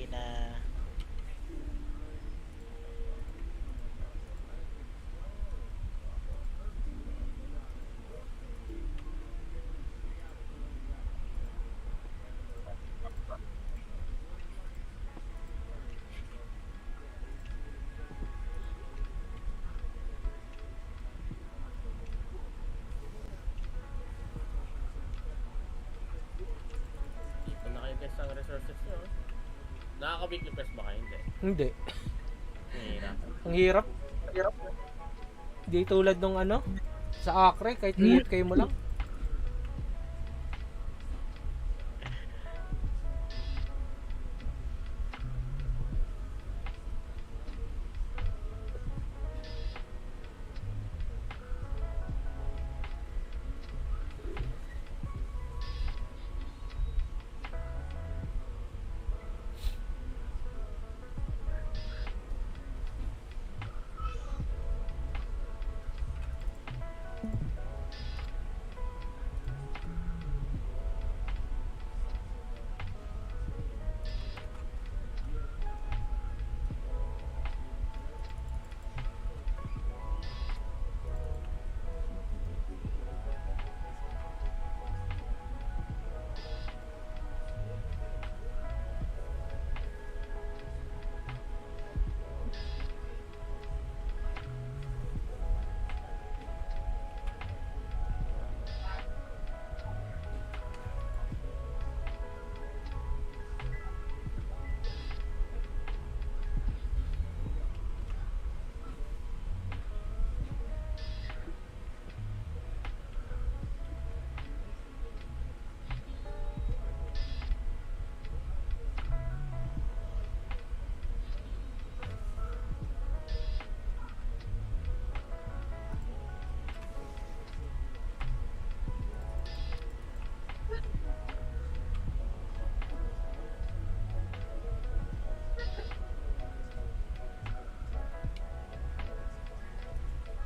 na. Ang resources nyo. Nakaka-weekly press ba kayo? Hindi. Hindi. Ang hirap. Ang hirap. Di tulad nung ano, sa Acre, kahit AFK mo lang.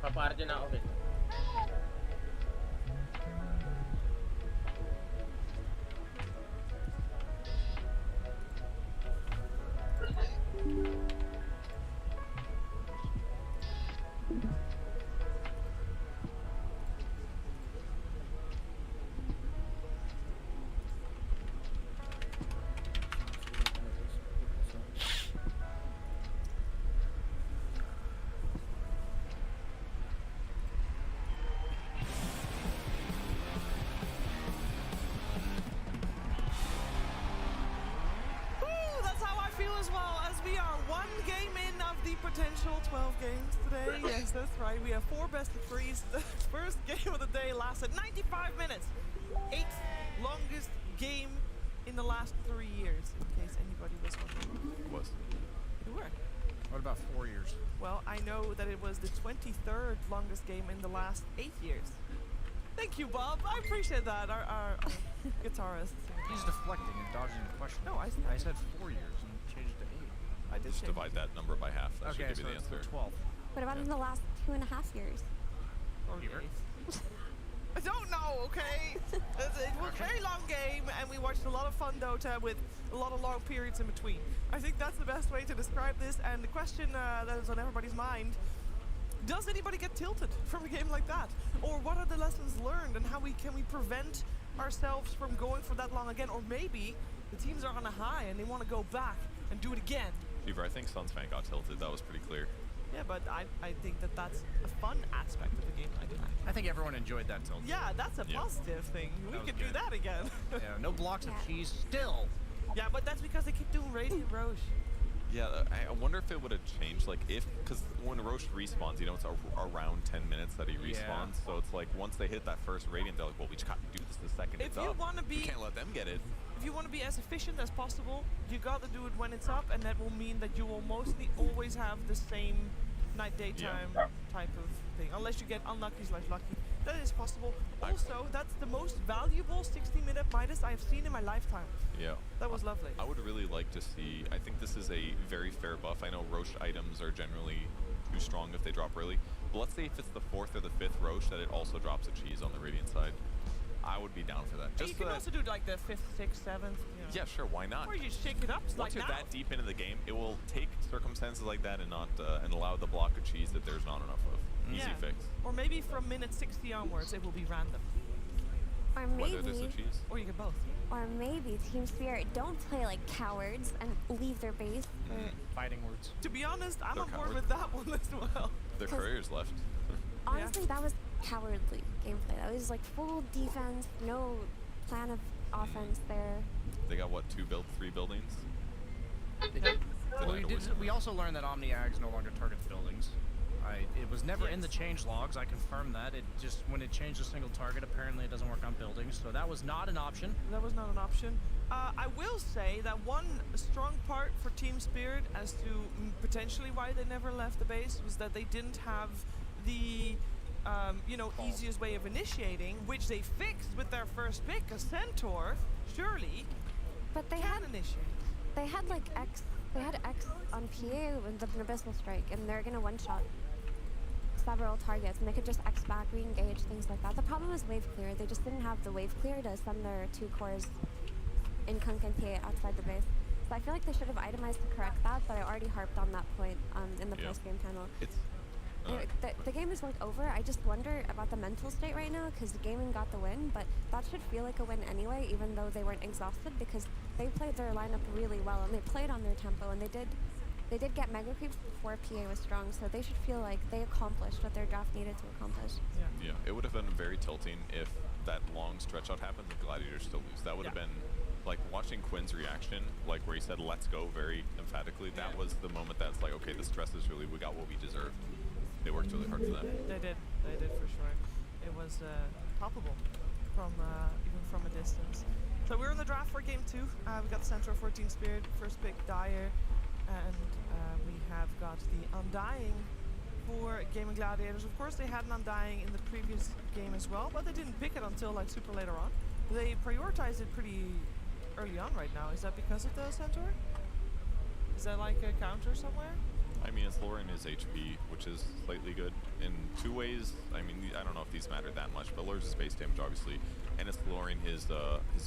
Papa-RJ na ako, guys. Potential 12 games today. Yes, that's right. We have 4 best of 3s. The first game of the day lasted 95 minutes. 8th longest game in the last 3 years, in case anybody was wondering. Was. You were. What about 4 years? Well, I know that it was the 23rd longest game in the last 8 years. Thank you, Bob. I appreciate that. Our guitarist. He's deflecting and dodging the question. No, I said 4 years and changed it to 8. I did Just divide that number by half. That Okay, should give so you the it's answer. 12. What about in the last 2.5 years? I don't know, okay? It was a very long game, and we watched a lot of fun Dota with a lot of long periods in between. I think that's the best way to describe this, and the question that is on everybody's mind, does anybody get tilted from a game like that? Or what are the lessons learned, and how can we prevent ourselves from going for that long again? Or maybe the teams are on a high, and they want to go back and do it again. Fever, I think Suns fan got tilted. That was pretty clear. Yeah, but I think that that's a fun aspect of the game. I think everyone enjoyed that tilt. Yeah, that's a positive thing. We could do that again. Yeah, no blocks of cheese still. Yeah, but that's because they keep doing Radiant Roche. Yeah, I wonder if it would have changed, like, because when Roche respawns, you know, it's around 10 minutes that he respawns. So it's like, once they hit that first Radiant, they're like, well, we just got to do this the second it's up. We can't let them get it. If you want to be as efficient as possible, you got to do it when it's up, and that will mean that you will mostly always have the same night-daytime type of thing, unless you get unlucky/lucky. That is possible. Also, that's the most valuable 60-minute Midas I have seen in my lifetime. Yeah. That was lovely. I would really like to see, I think this is a very fair buff. I know Roche items are generally too strong if they drop early, but let's say if it's the 4th or the 5th Roche that it also drops a cheese on the Radiant side. I would be down for that. Just you can also do like the 5th, 6th, 7th. You know. Yeah, sure, why not? Or you shake it up Once like you're now. that deep into the game, it will take circumstances like that and not and allow the block of cheese that there's not enough of. Easy fix. Or maybe from minute 60 onwards, it will be random. Or Whether there's a maybe, cheese. Or you get both. or maybe Team Spirit don't play like cowards and leave their base. Fighting words. To be honest, I'm They're on board cowards. with that one as well. Their couriers left. Honestly, that was cowardly gameplay. That was like full defense, no plan of offense there. They got what, 3 buildings? Well, we also learned that Omni-Ags no longer targets buildings. It was never in the change logs. I confirmed that. It just, when it changed a single target, apparently it doesn't work on buildings. So that was not an option. That was not an option. I will say that one strong part for Team Spirit as to potentially why they never left the base was that they didn't have the easiest way of initiating, which they fixed with their first pick, a Centaur, surely. But they can initiate. They had like X. They had X on PA with the Abyssal Strike, and they're gonna one-shot several targets, and they could just X back, re-engage, things like that. The problem was wave clear. They just didn't have the wave clear to send their 2 cores in Kunk and PA outside the base. So I feel like they should have itemized to correct that, but I already harped on that point in the post-game panel. Anyway, the game is like over. I just wonder about the mental state right now, because the gaming got the win, but that should feel like a win anyway, even though they weren't exhausted, because they played their lineup really well, and they played on their tempo, and they did get mega creeps before PA was strong, so they should feel like they accomplished what their draft needed to accomplish. Yeah, it would have been very tilting if that long stretch out happened and Gladiators still lose. That would have been like watching Quinn's reaction, like where he said "let's go" very emphatically. That was the moment that's like, okay, the stress is really, we got what we deserve. They worked really hard for that. They did for sure. It was toppable from even from a distance. So we're in the draft for game 2. We got the Centaur 14 Spirit, first pick Dire, and we have got the Undying for Gaming Gladiators. Of course, they had an Undying in the previous game as well, but they didn't pick it until like super later on. They prioritized it pretty early on right now. Is that because of the Centaur? Is that like a counter somewhere? I mean, it's lowering his HP, which is slightly good in 2 ways. I mean, I don't know if these matter that much, but lowers his base damage, obviously. And it's lowering his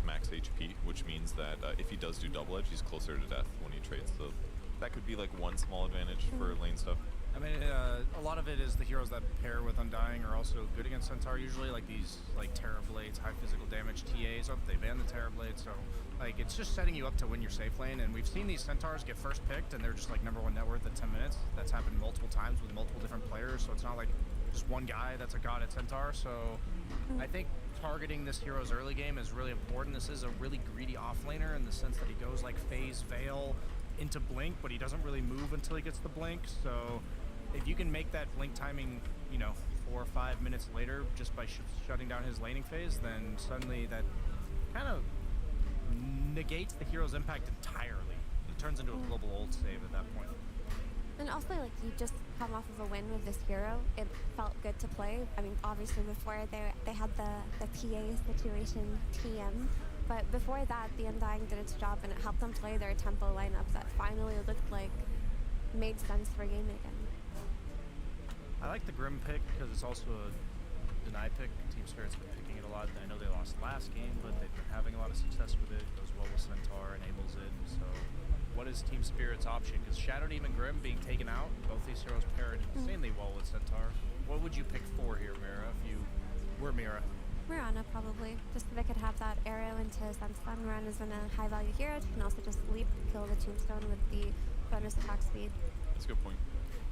max HP, which means that if he does do double edge, he's closer to death when he trades. So that could be like one small advantage for lane stuff. I mean, a lot of it is the heroes that pair with Undying are also good against Centaur usually, like these like Terra Blades, high physical damage TAs. They ban the Terra Blade, so like it's just setting you up to win your safe lane. And we've seen these Centaurs get first picked, and they're just like #1 net worth at 10 minutes. That's happened multiple times with multiple different players, so it's not like just one guy that's a god at Centaur. So I think targeting this hero's early game is really important. This is a really greedy offlaner in the sense that he goes like phase veil into blink, but he doesn't really move until he gets the blink. So if you can make that blink timing, 4 or 5 minutes later just by shutting down his laning phase, then suddenly that kind of negates the hero's impact entirely. It turns into a global ult save at that point. And also, like, you just come off of a win with this hero. It felt good to play. I mean, obviously before they had the PA situation, TM. But before that, the Undying did its job and it helped them play their tempo lineup that finally looked like made sense for gaming again. I like the Grim pick because it's also a deny pick. Team Spirit's been picking it a lot. I know they lost last game, but they've been having a lot of success with it. Goes well with Centaur, enables it. So what is Team Spirit's option? Because Shadow Demon Grim being taken out, both these heroes paired insanely well with Centaur. What would you pick for here, Mira, if you were Mira? Mirana, probably. Just so they could have that arrow into Sunstun. Mirana's been a high-value hero. She can also just leap, kill the Tombstone with the bonus attack speed. That's a good point.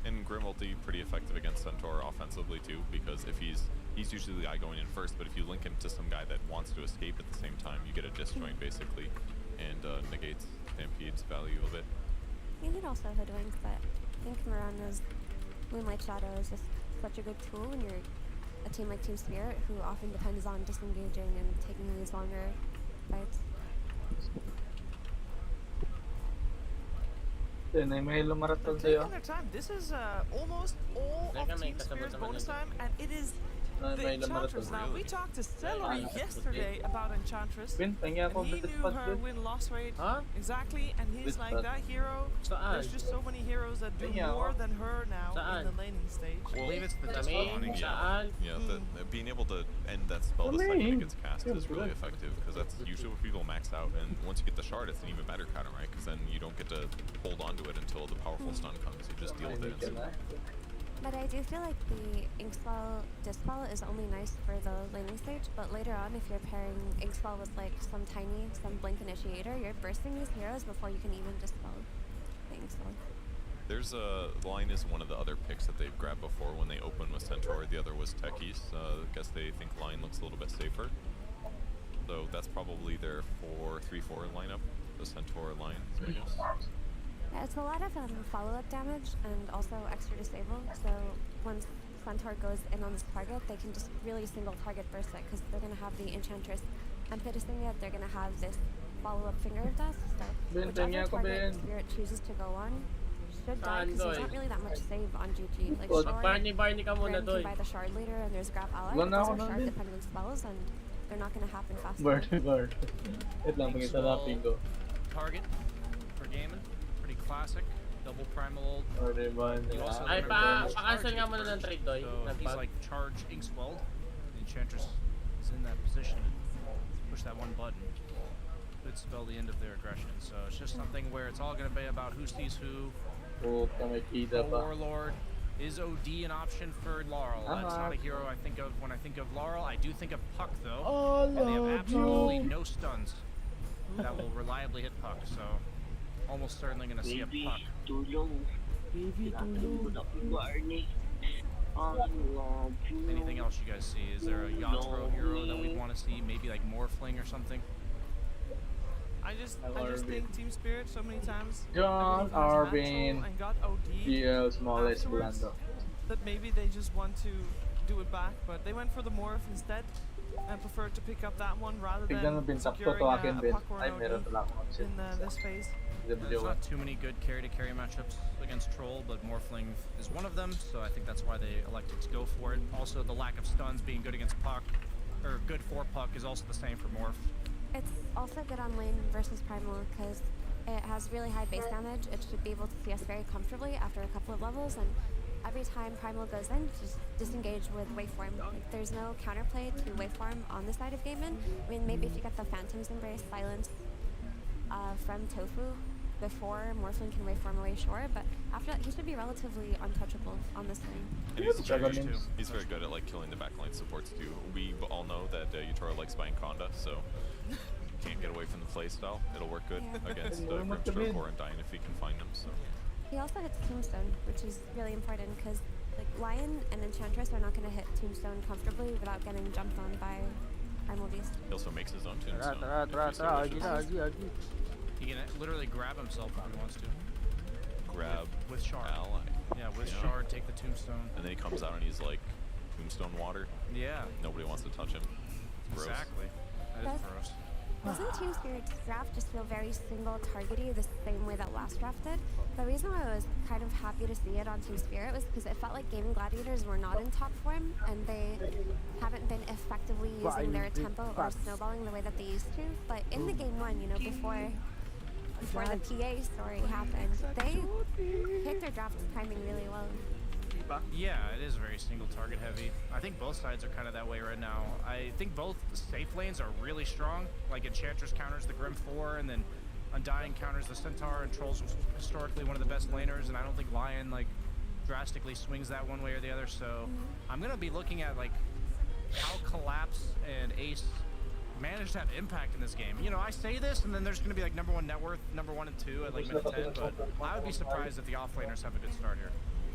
And Grim ulti pretty effective against Centaur offensively too, because if he's usually the guy going in first, but if you link him to some guy that wants to escape at the same time, you get a disjoint basically, and negates Stampede's value a bit. You could also Hoodwink, but I think Mirana's Moonlight Shadow is just such a good tool when you're a team like Team Spirit, who often depends on disengaging and taking these longer fights. Taking their time. This is almost all of Team Spirit's bonus time, and it is the Enchantress. Now, we talked to Celery yesterday about Enchantress, and he knew her win-loss rate exactly, and he's like, that hero, there's just so many heroes that do more than her now in the laning stage. Well, I believe it's the disappointing. Being able to end that spell the second it gets cast is really effective, because that's usually what people max out, and once you get the shard, it's an even better counter, right? Because then you don't get to hold on to it until the powerful stun comes. You just deal with it instantly. But I do feel like the Inkspell Dispel is only nice for the laning stage, but later on, if you're pairing Inkspell with like some Blink Initiator, you're bursting these heroes before you can even Dispel the Inkspell. There's Line is one of the other picks that they've grabbed before when they opened with Centaur. The other was Techies. I guess they think Line looks a little bit safer. So that's probably their 3-4 lineup, the Centaur Line, I guess. Yeah, it's a lot of follow-up damage and also extra disable, so once Centaur goes in on this target, they can just really single target burst it, because they're going to have the Enchantress impetusing it, they're going to have this follow-up Finger of Death, so whichever target Spirit chooses to go on should die, because there's not really that much save on GG. Like Shard, Grim can buy the Shard later, and there's Grab Ally, but those are Shard-dependent spells, and they're not going to happen fast enough. Target for gaming. Classic, double primal ult. Ay, pa-cancel nga muna ng trade, Doy. So he's like charge Inkswelled. The Enchantress is in that position to push that one button. Could spell the end of their aggression. So it's just something where it's all going to be about who sees who. Warlord. Is OD an option for Laurel? That's not a hero I think of when I think of Laurel. I do think of Puck though. And they have absolutely no stuns that will reliably hit Puck. So almost certainly going to see a Puck. Anything else you guys see? Is there a Yatro hero that we'd want to see? Maybe like Morphling or something? I just think Team Spirit so many times John Arvin, and got OD smallest blender. That maybe they just want to do it back, but they went for the Morph instead and preferred to pick up that one rather than securing a Puck or an OD in this phase. There's not too many good carry-to-carry matchups against Troll, but Morphling is one of them, so I think that's why they elected to go for it. Also, the lack of stuns being good against Puck, or good for Puck, is also the same for Morph. It's also good on lane versus Primal because it has really high base damage. It should be able to see us very comfortably after a couple of levels, and every time Primal goes in, just disengage with Waveform. Like, there's no counterplay to Waveform on the side of Gaiman. I mean, maybe if you get the Phantom's Embrace Silence from Tofu before Morphling can Waveform away, sure, but after that, he should be relatively untouchable on this lane. And he's very good at like killing the backline supports too. We all know that Yutaro likes buying Conda, so can't get away from the playstyle. It'll work good against Grimstroke or Undying if he can find them. So he also hits Tombstone, which is really important because like Lion and Enchantress are not going to hit Tombstone comfortably without getting jumped on by Primal Beast. He also makes his own Tombstone. He can literally grab himself if he wants to. Grab with Shard. Ally. Yeah, with Shard, take the Tombstone. And then he comes out and he's like, Tombstone water. Yeah. Nobody wants to touch him. Gross. Exactly. That is gross. Doesn't Team Spirit's draft just feel very single-targety the same way that last draft did? The reason why I was kind of happy to see it on Team Spirit was because it felt like Gaming Gladiators were not in top form, and they haven't been effectively using their tempo or snowballing the way that they used to. But in the game one, you know, before the PA story happened, they hit their draft timing really well. Yeah, it is very single target heavy. I think both sides are kind of that way right now. I think both safe lanes are really strong. Like Enchantress counters the Grim 4, and then Undying counters the Centaur, and Trolls was historically one of the best laners, and I don't think Lion like drastically swings that one way or the other. So I'm gonna be looking at like how Collapse and Ace managed to have impact in this game. You know, I say this, and then there's gonna be like number 1 net worth, number 1 and 2 at like minute 10, but I would be surprised if the offlaners have a good start here.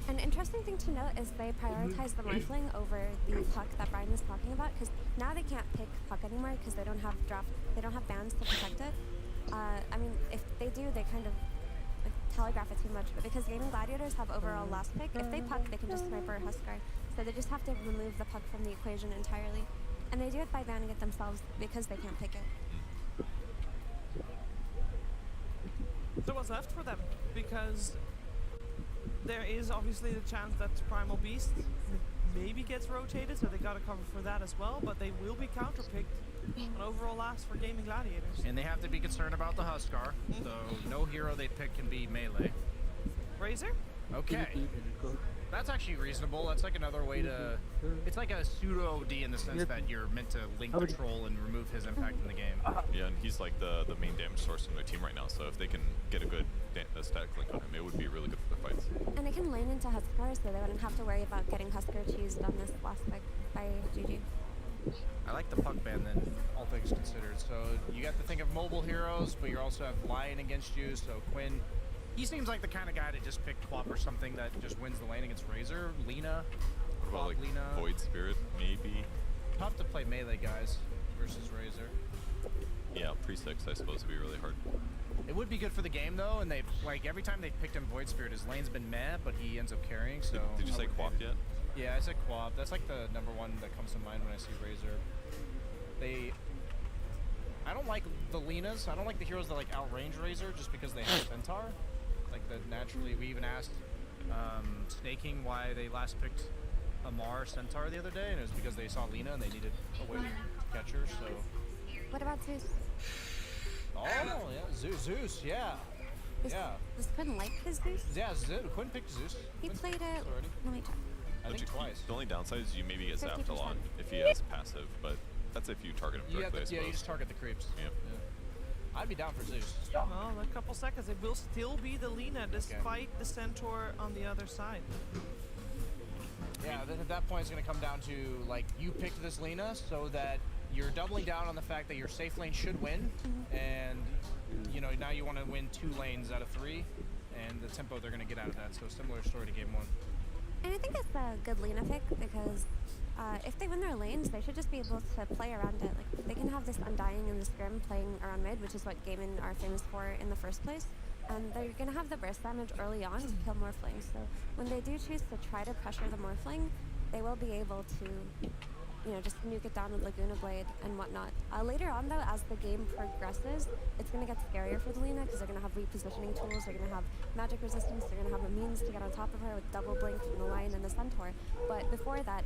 An interesting thing to note is they prioritize the Morphling over the Puck that Brian was talking about, because now they can't pick Puck anymore because they don't have bans to protect it. I mean, if they do, they kind of like, telegraph it too much, but because Gaming Gladiators have overall last pick, if they Puck, they can just sniper Huskar. So they just have to remove the Puck from the equation entirely. And they do it by banning it themselves because they can't pick it. So what's left for them? Because there is obviously the chance that Primal Beast maybe gets rotated, so they gotta cover for that as well, but they will be counterpicked on overall last for Gaming Gladiators. And they have to be concerned about the Huskar, so no hero they pick can be melee. Razor? Okay. That's actually reasonable. That's like another way to... It's like a pseudo-OD in the sense that you're meant to link the troll and remove his impact in the game. Yeah, and he's like the main damage source in their team right now, so if they can get a good static link on him, it would be really good for the fights. And they can lane into Huskar, so they wouldn't have to worry about getting Huskar cheesed on this last pick by GG. I like the Puck ban then, all things considered. So you got to think of mobile heroes, but you also have Lion against you, so Quinn... He seems like the kind of guy to just pick Quap or something that just wins the lane against Razor. Lina. What about like Lina. Void Spirit, maybe? Tough to play melee guys versus Razor. Yeah, pre-6 I suppose would be really hard. It would be good for the game though, and they like every time they picked him Void Spirit, his lane's been meh, but he ends up carrying. So did you say Quap yet? Yeah, I said Quap. That's like the number 1 that comes to mind when I see Razor. I don't like the Linas. I don't like the heroes that like outrange Razor just because they have Centaur. Like naturally, we even asked Snaking why they last picked Amar Centaur the other day, and it was because they saw Lina and they needed a way to catch her. So. What about Zeus? Oh yeah, Zeus, yeah. Does Quinn like his Zeus? Yeah, Quinn picked Zeus. He played it already. Let me check. I think twice. The only downside is you maybe get zapped a lot if he has passive, but that's if you target him directly, I suppose. Yeah, you just target the creeps. Yeah. I'd be down for Zeus. Well, a couple seconds. It will still be the Lina despite the Centaur on the other side. Yeah, then at that point it's going to come down to, like, you picked this Lina so that you're doubling down on the fact that your safe lane should win, and, you know, now you want to win 2 lanes out of 3, and the tempo they're going to get out of that. So similar story to game 1. And I think it's a good Lina pick because if they win their lanes, they should just be able to play around it. Like they can have this Undying and this Grim playing around mid, which is what Gaming are famous for in the first place. And they're gonna have the burst damage early on to kill Morphlings. So when they do choose to try to pressure the Morphling, they will be able to, you know, just nuke it down with Laguna Blade and whatnot. Later on though, as the game progresses, it's gonna get scarier for the Lina because they're gonna have repositioning tools, they're gonna have magic resistance, they're gonna have a means to get on top of her with double blink from the Lion and the Centaur. But before that,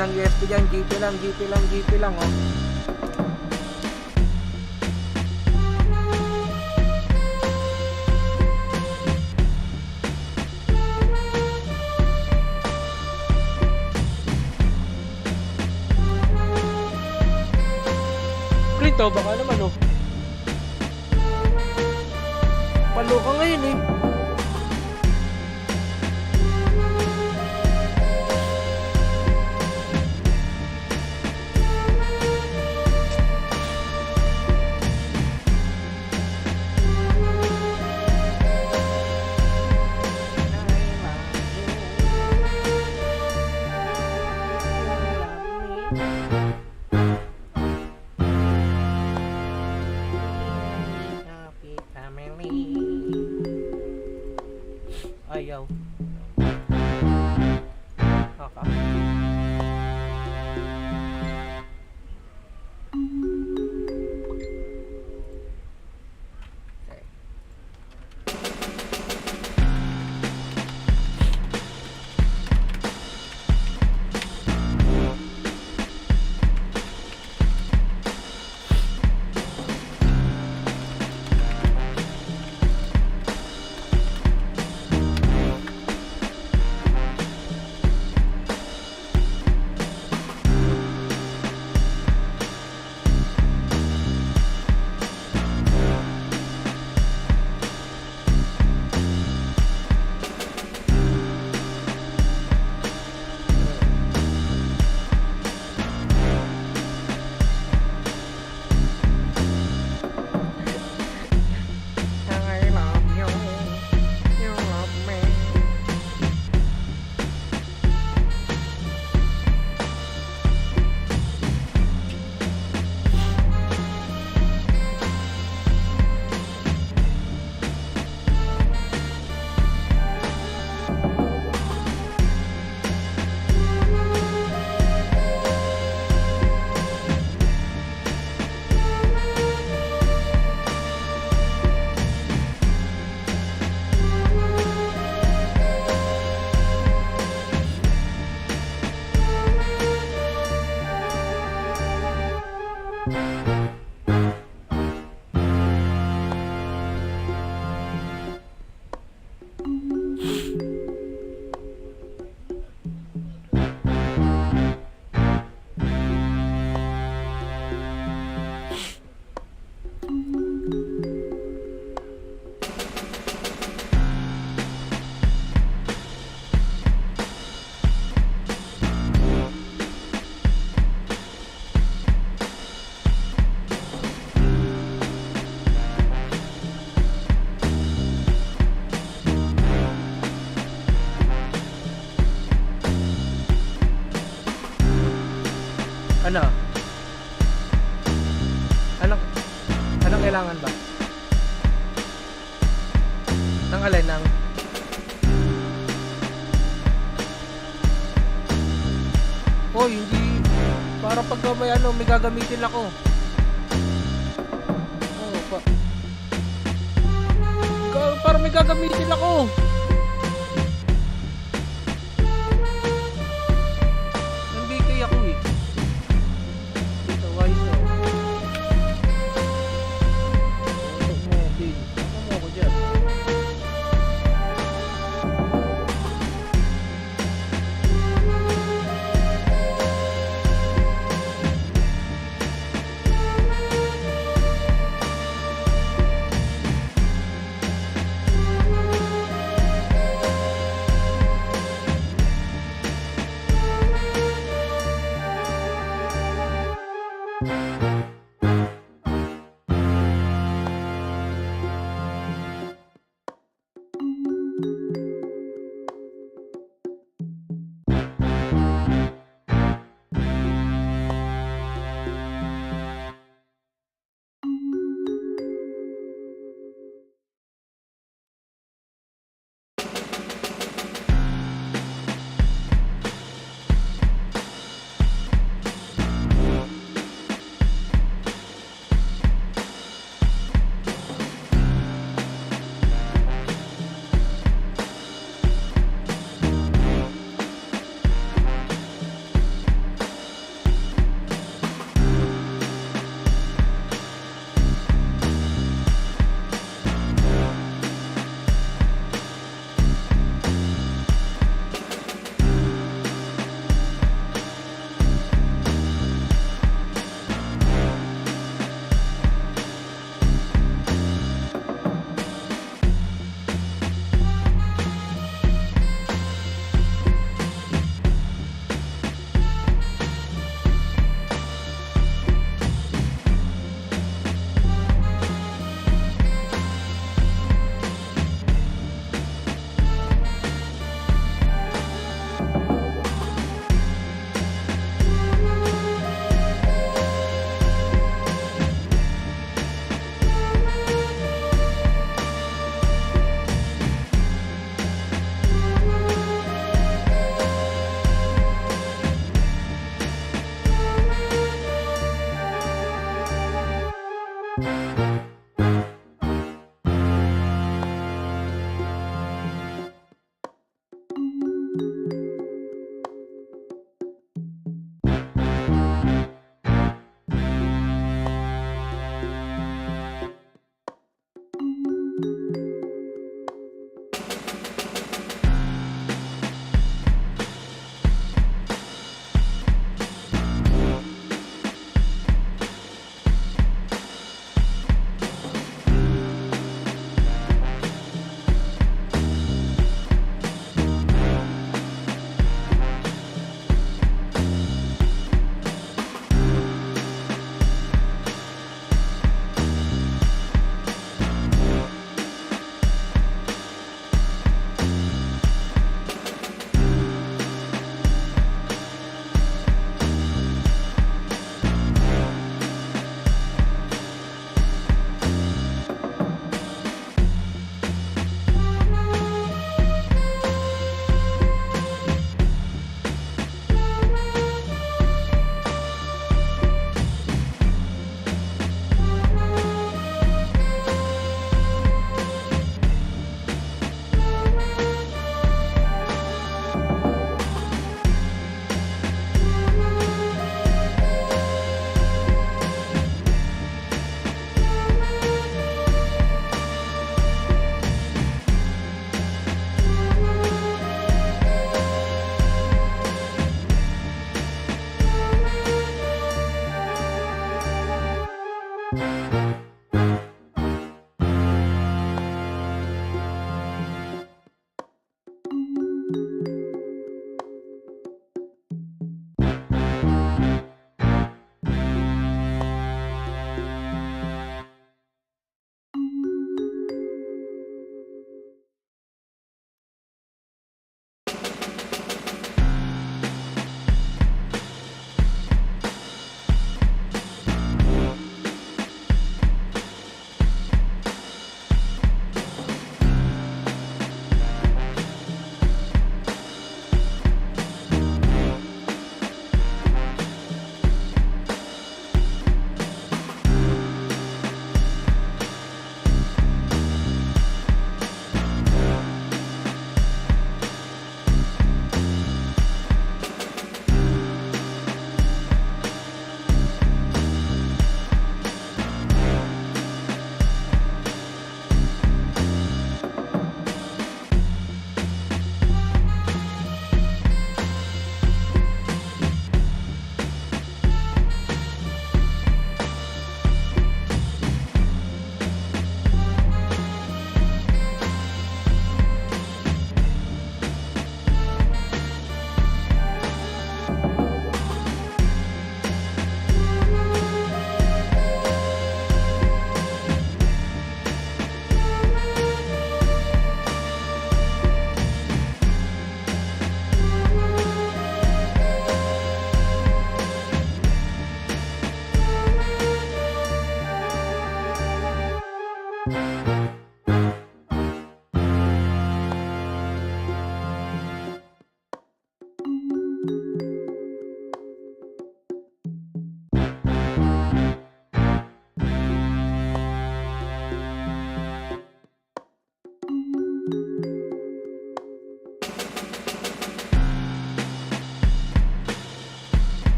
ng USP dyan. GP lang, GP lang, GP lang, oh. Clint, oh, baka naman, oh. Palo ka ngayon, eh. Ayaw. Kaka. Ano? Anong kailangan ba? Nang alin? Nang oh, hindi. Para pagka may ano, may gagamitin ako. Oh, para may gagamitin ako. Nandito ako eh. Dito, why so? Automobile. Ano mo ko dyan?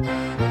Thank you.